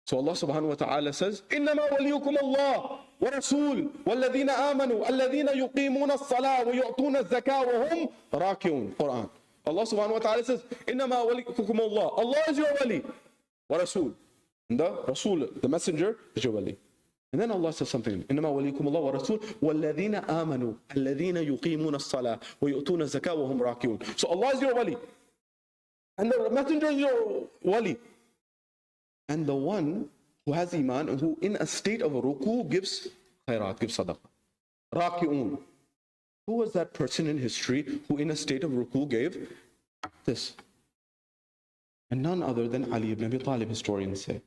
So Allah subhanahu wa ta'ala says, إِنَّمَا وَلِيُّكُمُ اللَّهُ وَرَسُولُ وَالَّذِينَ آمَنُوا الَّذِينَ يُقِيمُونَ الصَّلَاةَ وَيُؤْتُونَ الزَّكَاةَ وَهُمْ رَاكِعُونَ Quran. Allah subhanahu wa ta'ala says, إِنَّمَا وَلِيُّكُمُ اللَّهُ Allah is your wali. وَرَسُولُ And the Rasul, the messenger, is your wali. And then Allah says something, إِنَّمَا وَلِيُّكُمُ اللَّهُ وَرَسُولُ وَالَّذِينَ آمَنُوا الَّذِينَ يُقِيمُونَ الصَّلَاةَ وَيُؤْتُونَ الزَّكَاةَ وَهُمْ رَاكِعُونَ So Allah is your wali. And the messenger is your wali. And the one who has iman and who in a state of ruku gives khairat, gives sadaqah. Raki'un. Who was that person in history who in a state of ruku gave this? And none other than Ali ibn Abi Talib, historians say.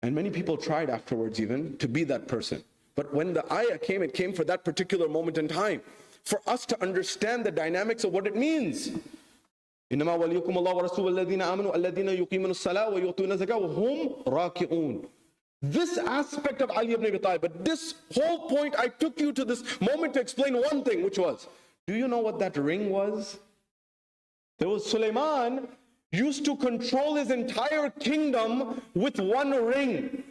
And many people tried afterwards even to be that person. But when the ayah came, it came for that particular moment in time. For us to understand the dynamics of what it means. إنما وليكم الله ورسوله الذين آمنوا الذين يقيمون الصلاة ويؤتون الزكاة وهم راكعون. This aspect of Ali ibn Abi Talib, but this whole point, I took you to this moment to explain one thing, which was, do you know what that ring was? There was Sulaiman used to control his entire kingdom with one ring.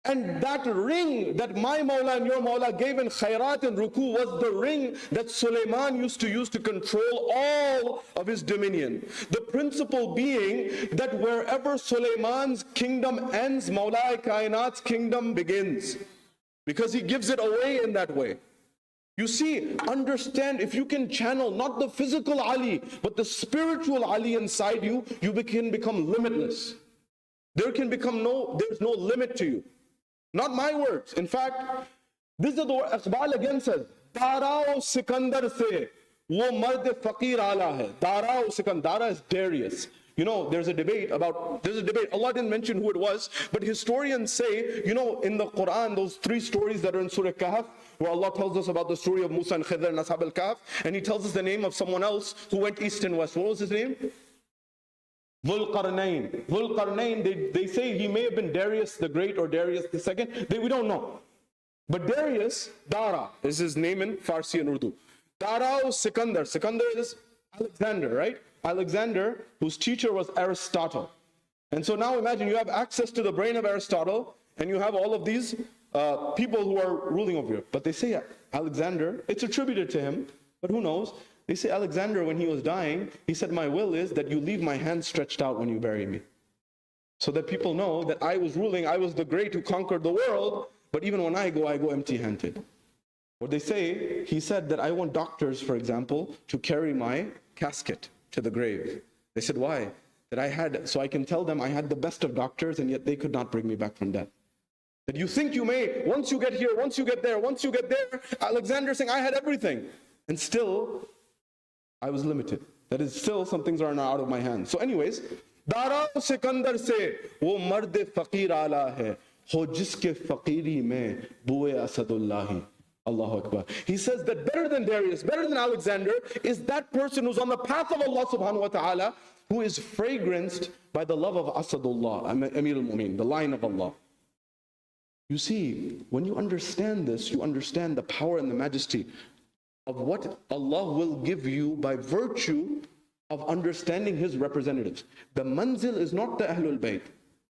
And that ring that my Mawla and your Mawla gave in khairat and ruku was the ring that Sulaiman used to use to control all of his dominion. The principle being that wherever Sulaiman's kingdom ends, Mawla Kainat's kingdom begins. Because he gives it away in that way. You see, understand, if you can channel not the physical Ali, but the spiritual Ali inside you, you can become limitless. There's no limit to you. Not my words. In fact, this is the Iqbal again says, Darao Sikandar se wo mard faqir ala hai. Darao Sikandar, Dara is Darius. You know, there's a debate. Allah didn't mention who it was, but historians say, you know, in the Quran, those 3 stories that are in Surah Kahf, where Allah tells us about the story of Musa and Khidr and Ashab al-Kahf, and He tells us the name of someone else who went east and west. What was his name? Dhul Qarnayn, they say he may have been Darius the Great or Darius the Second. We don't know. But Darius, Dara, is his name in Farsi and Urdu. Dara Sikandar. Sikandar is Alexander, right? Alexander, whose teacher was Aristotle. And so now imagine you have access to the brain of Aristotle, and you have all of these people who are ruling over you. But they say Alexander, it's attributed to him, but who knows? They say Alexander, when he was dying, he said, my will is that you leave my hand stretched out when you bury me. So that people know that I was ruling, I was the great who conquered the world, but even when I go empty-handed. What they say, he said that I want doctors, for example, to carry my casket to the grave. They said, why? So I can tell them I had the best of doctors, and yet they could not bring me back from death. That you think you may, once you get here, once you get there, Alexander saying, I had everything. And still, I was limited. That is, still some things are now out of my hands. So anyways, Dara Sikandar se wo mard faqir ala hai ho jiske faqiri mein buwe asadullahi. Allahu Akbar. He says that better than Darius, better than Alexander, is that person who's on the path of Allah subhanahu wa ta'ala, who is fragranced by the love of Asadullah, Amir al-Mu'min, the Lion of Allah. You see, when you understand this, you understand the power and the majesty of what Allah will give you by virtue of understanding His representatives. The manzil is not the Ahlul Bayt.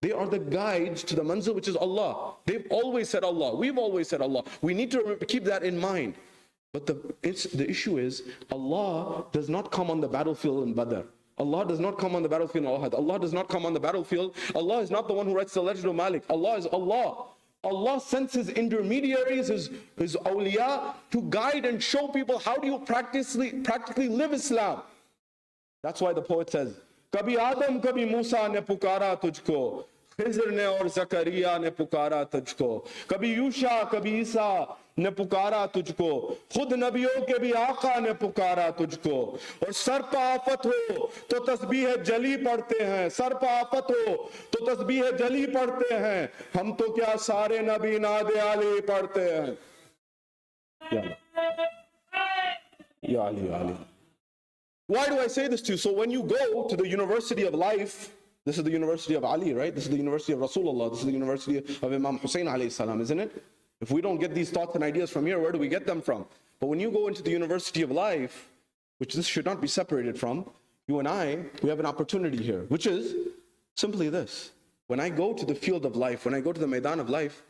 They are the guides to the manzil, which is Allah. They've always said Allah. We've always said Allah. We need to keep that in mind. But the issue is, Allah does not come on the battlefield in Badr. Allah does not come on the battlefield in Uhud. Allah does not come on the battlefield. Allah is not the one who writes the legend of Malik. Allah is Allah. Allah sends His intermediaries, His awliya, to guide and show people how do you practically live Islam. That's why the poet says, Kabhi Adam, kabhi Musa ne pukara tujhko, Khizr ne aur Zakaria ne pukara tujhko, kabhi Yusha, kabhi Isa ne pukara tujhko, khud nabiyon ke bhi आका ne pukara tujhko, aur sar pa aafat ho to tasbih jali padhte hain, sar pa aafat ho to tasbih jali padhte hain, hum to kya sare nabi naade ali padhte hain. Ya Ali, Ya Ali. Why do I say this to you? So when you go to the University of Life, this is the University of Ali, right? This is the University of Rasulullah. This is the University of Imam Hussein alayhi salam, isn't it? If we don't get these thoughts and ideas from here, where do we get them from? But when you go into the University of Life, which this should not be separated from, you and I, we have an opportunity here, which is simply this. When I go to the field of life, when I go to the Maidan of life,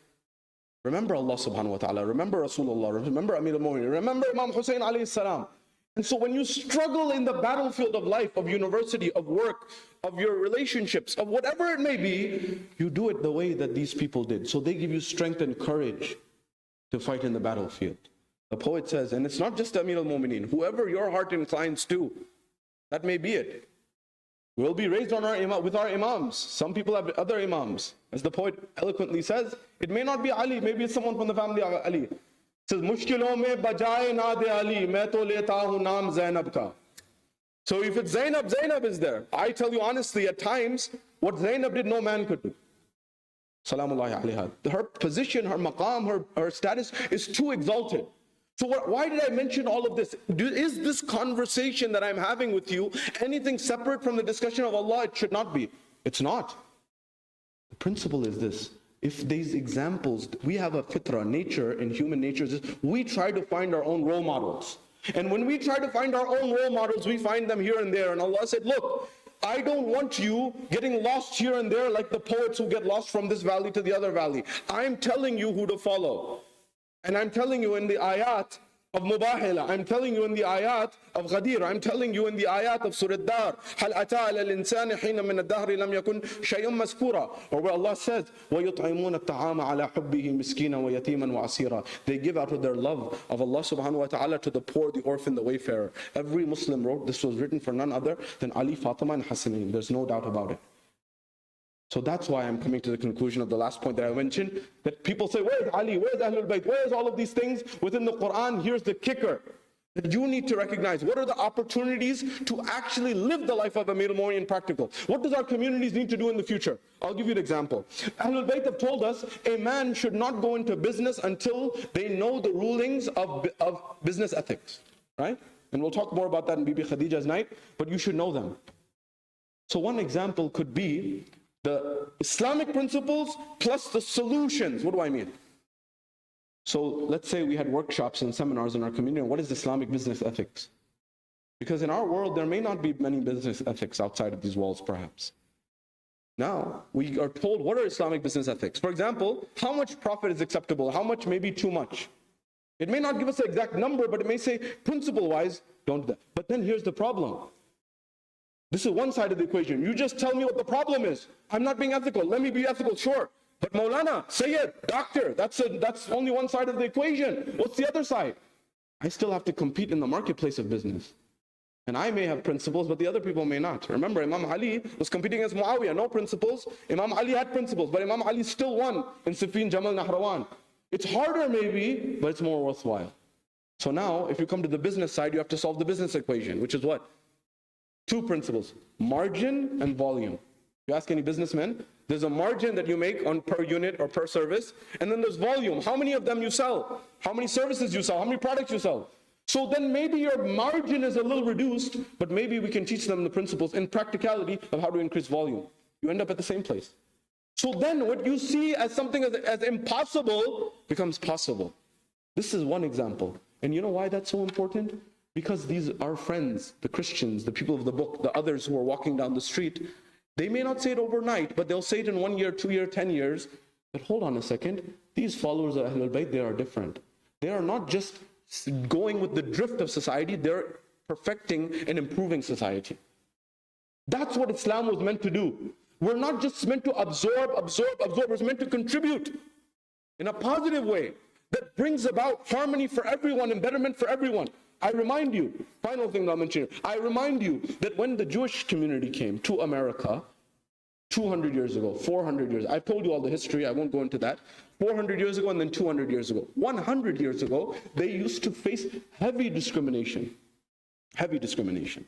remember Allah subhanahu wa ta'ala, remember Rasulullah, remember Amir al-Mu'minin, remember Imam Hussein alayhi salam. And so when you struggle in the battlefield of life, of university, of work, of your relationships, of whatever it may be, you do it the way that these people did. So they give you strength and courage to fight in the battlefield. The poet says, and it's not just Amir al-Mu'minin, whoever your heart inclines to, that may be it. We'll be raised on with our imams. Some people have other imams. As the poet eloquently says, it may not be Ali, maybe it's someone from the family of Ali. It says, Mushkilon mein bajaye na de Ali, main to leta hu naam Zainab ka. So if it's Zainab, Zainab is there. I tell you honestly, at times, what Zainab did, no man could do. Salamullahi alayha. Her position, her maqam, her status is too exalted. So why did I mention all of this? Is this conversation that I'm having with you anything separate from the discussion of Allah? It should not be. It's not. The principle is this. If these examples, we have a fitra, nature, and human nature is this, we try to find our own role models. And when we try to find our own role models, we find them here and there. And Allah said, look, I don't want you getting lost here and there like the poets who get lost from this valley to the other valley. I'm telling you who to follow. And I'm telling you in the ayat of Mubahila, I'm telling you in the ayat of Ghadir, I'm telling you in the ayat of Surah Dar, هَلْ أَتَى عَلَى الْإِنسَانِ حِينَ مِنَ الدَّهْرِ لَمْ يَكُنْ شَيْءٌ مَذْكُورًا, or where Allah says, وَيُطْعِمُونَ الطَّعَامَ عَلَى حُبِّهِ مِسْكِينًا وَيَتِيمًا وَأَسِيرًا. They give out of their love of Allah subhanahu wa ta'ala to the poor, the orphan, the wayfarer. Every Muslim wrote, this was written for none other than Ali, Fatima and Hasanain. There's no doubt about it. So that's why I'm coming to the conclusion of the last point that I mentioned, that people say, where's Ali, where's Ahlul Bayt, where's all of these things within the Quran? Here's the kicker, that you need to recognize what are the opportunities to actually live the life of Amir al-Mu'minin practical. What does our communities need to do in the future? I'll give you an example. Ahlul Bayt have told us a man should not go into business until they know the rulings of business ethics, right? And we'll talk more about that in Bibi Khadija's night, but you should know them. So one example could be the Islamic principles plus the solutions. What do I mean? So let's say we had workshops and seminars in our community on what is Islamic business ethics. Because in our world, there may not be many business ethics outside of these walls, perhaps. Now, we are told what are Islamic business ethics. For example, how much profit is acceptable? How much may be too much? It may not give us the exact number, but it may say, principle-wise, don't do that. But then here's the problem. This is one side of the equation. You just tell me what the problem is. I'm not being ethical. Let me be ethical, sure. But Maulana, Sayyid, doctor, that's only one side of the equation. What's the other side? I still have to compete in the marketplace of business. And I may have principles, but the other people may not. Remember, Imam Ali was competing against Muawiyah, no principles. Imam Ali had principles, but Imam Ali still won in Siffin, Jamal, Nahrawan. It's harder maybe, but it's more worthwhile. So now, if you come to the business side, you have to solve the business equation, which is what? Two principles, margin and volume. You ask any businessman, there's a margin that you make on per unit or per service, and then there's volume. How many of them you sell? How many services you sell? How many products you sell? So then maybe your margin is a little reduced, but maybe we can teach them the principles in practicality of how to increase volume. You end up at the same place. So then what you see as something as impossible becomes possible. This is one example. And you know why that's so important? Because these are friends, the Christians, the people of the book, the others who are walking down the street. They may not say it overnight, but they'll say it in 1 year, 2 years, 10 years. But hold on a second, these followers of Ahlul Bayt, they are different. They are not just going with the drift of society, they're perfecting and improving society. That's what Islam was meant to do. We're not just meant to absorb, we're meant to contribute in a positive way that brings about harmony for everyone and betterment for everyone. I remind you, final thing that I'll mention here, I remind you that when the Jewish community came to America 200 years ago, 400 years, I've told you all the history, I won't go into that, 400 years ago and then 200 years ago. 100 years ago, they used to face heavy discrimination. Heavy discrimination.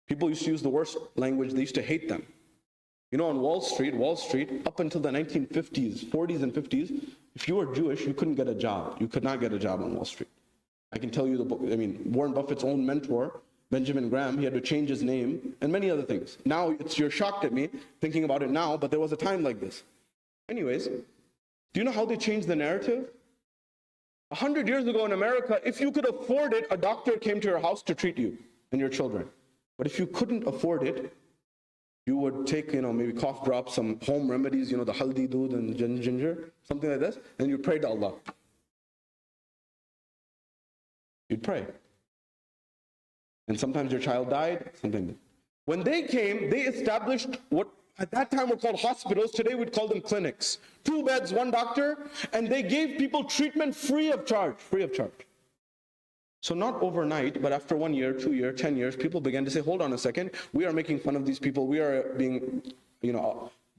People used to use the worst language, they used to hate them. You know, on Wall Street, up until the 1950s, 40s and 50s, if you were Jewish, you couldn't get a job. You could not get a job on Wall Street. I can tell you the book, Warren Buffett's own mentor, Benjamin Graham, he had to change his name and many other things. Now, you're shocked at me thinking about it now, but there was a time like this. Anyways, do you know how they changed the narrative? 100 years ago in America, if you could afford it, a doctor came to your house to treat you and your children. But if you couldn't afford it, you would take, maybe cough drops, some home remedies, the haldi doodh and ginger, something like this, and you pray to Allah. You'd pray. And sometimes your child died, something. When they came, they established what at that time were called hospitals. Today we'd call them clinics. 2 beds, 1 doctor, and they gave people treatment free of charge. So not overnight, but after 1 year, 2 years, 10 years, people began to say, hold on a second, we are making fun of these people, we are being,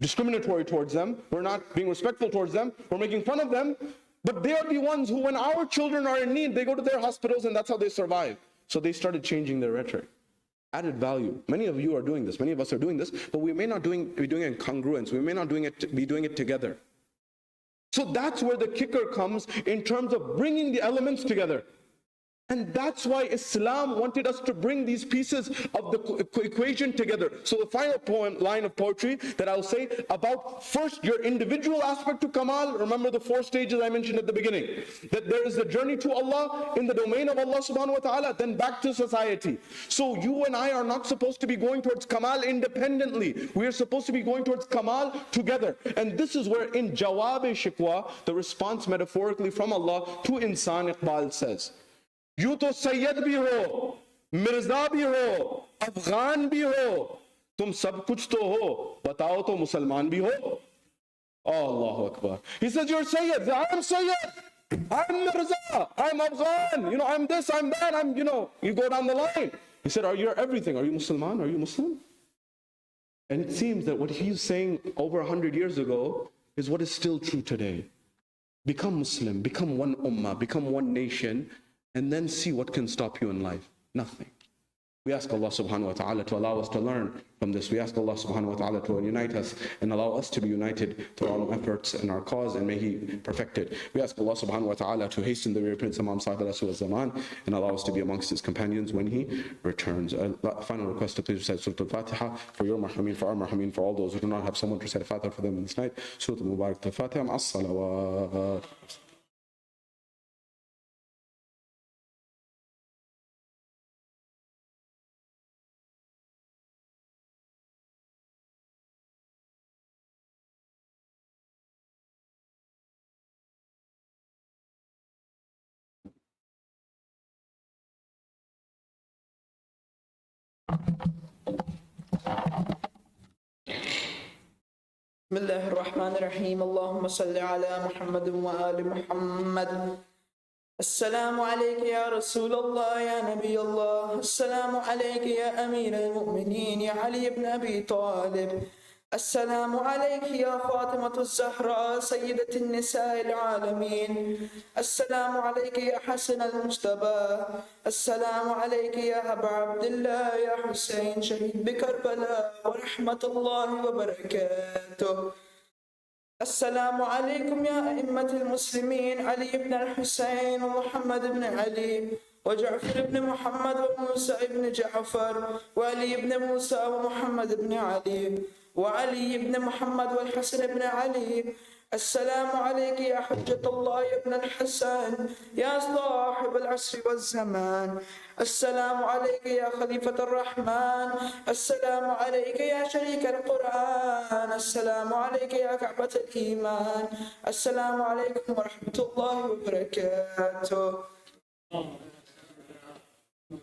discriminatory towards them, we're not being respectful towards them, we're making fun of them, but they are the ones who, when our children are in need, they go to their hospitals and that's how they survive. So they started changing their rhetoric. Added value. Many of you are doing this, many of us are doing this, but we may not be doing it in congruence, we may not be doing it together. So that's where the kicker comes in terms of bringing the elements together. And that's why Islam wanted us to bring these pieces of the equation together. So the final line of poetry that I'll say about first your individual aspect to Kamal. Remember the 4 stages I mentioned at the beginning. That there is the journey to Allah in the domain of Allah subhanahu wa ta'ala, then back to society. So you and I are not supposed to be going towards Kamal independently. We are supposed to be going towards Kamal together. And this is where in Jawab-e-Shikwa, the response metaphorically from Allah to insan, Iqbal says, You to Sayyid bhi ho, Mirza bhi ho, Afghan bhi ho, tum sab kuch to ho, batao to Musalman bhi ho. Allahu Akbar. He says, you're Sayyid. I am Sayyid. I'm Mirza. I'm Afghan. I'm this, I'm that. You go down the line. He said, are you everything? Are you Musliman? Are you Muslim? And it seems that what he's saying over 100 years ago is what is still true today. Become Muslim, become one ummah, become one nation, and then see what can stop you in life. Nothing. We ask Allah subhanahu wa ta'ala to allow us to learn from this. We ask Allah subhanahu wa ta'ala to unite us and allow us to be united to our efforts and our cause, and may He perfect it. We ask Allah subhanahu wa ta'ala to hasten the reappearance of Imam Sahib al Zaman and allow us to be amongst His companions when He returns. Final request to please recite Surah Al-Fatiha for your marhameen, for our marhameen, for all those who do not have someone to recite Fatiha for them in this night. Surah Al-Mubarak Al-Fatiha ma'as salawat. بسم الله الرحمن الرحيم اللهم صل على محمد وآل محمد السلام عليك يا رسول الله يا نبي الله السلام عليك يا أمير المؤمنين يا علي بن أبي طالب السلام عليك يا فاطمة الزهراء سيدة النساء العالمين السلام عليك يا حسن المجتبى السلام عليك يا أبا عبد الله يا حسين شهيد بكربلاء ورحمة الله وبركاته السلام عليكم يا أئمة المسلمين علي بن الحسين ومحمد بن علي وجعفر بن محمد وموسى بن جعفر وعلي بن موسى ومحمد بن علي وعلي بن محمد والحسن بن علي السلام عليك يا حجة الله يا ابن الحسن يا صاحب العصر والزمان السلام عليك يا خليفة الرحمن السلام عليك يا شريك القرآن السلام عليك يا كعبة الإيمان السلام عليكم ورحمة الله وبركاته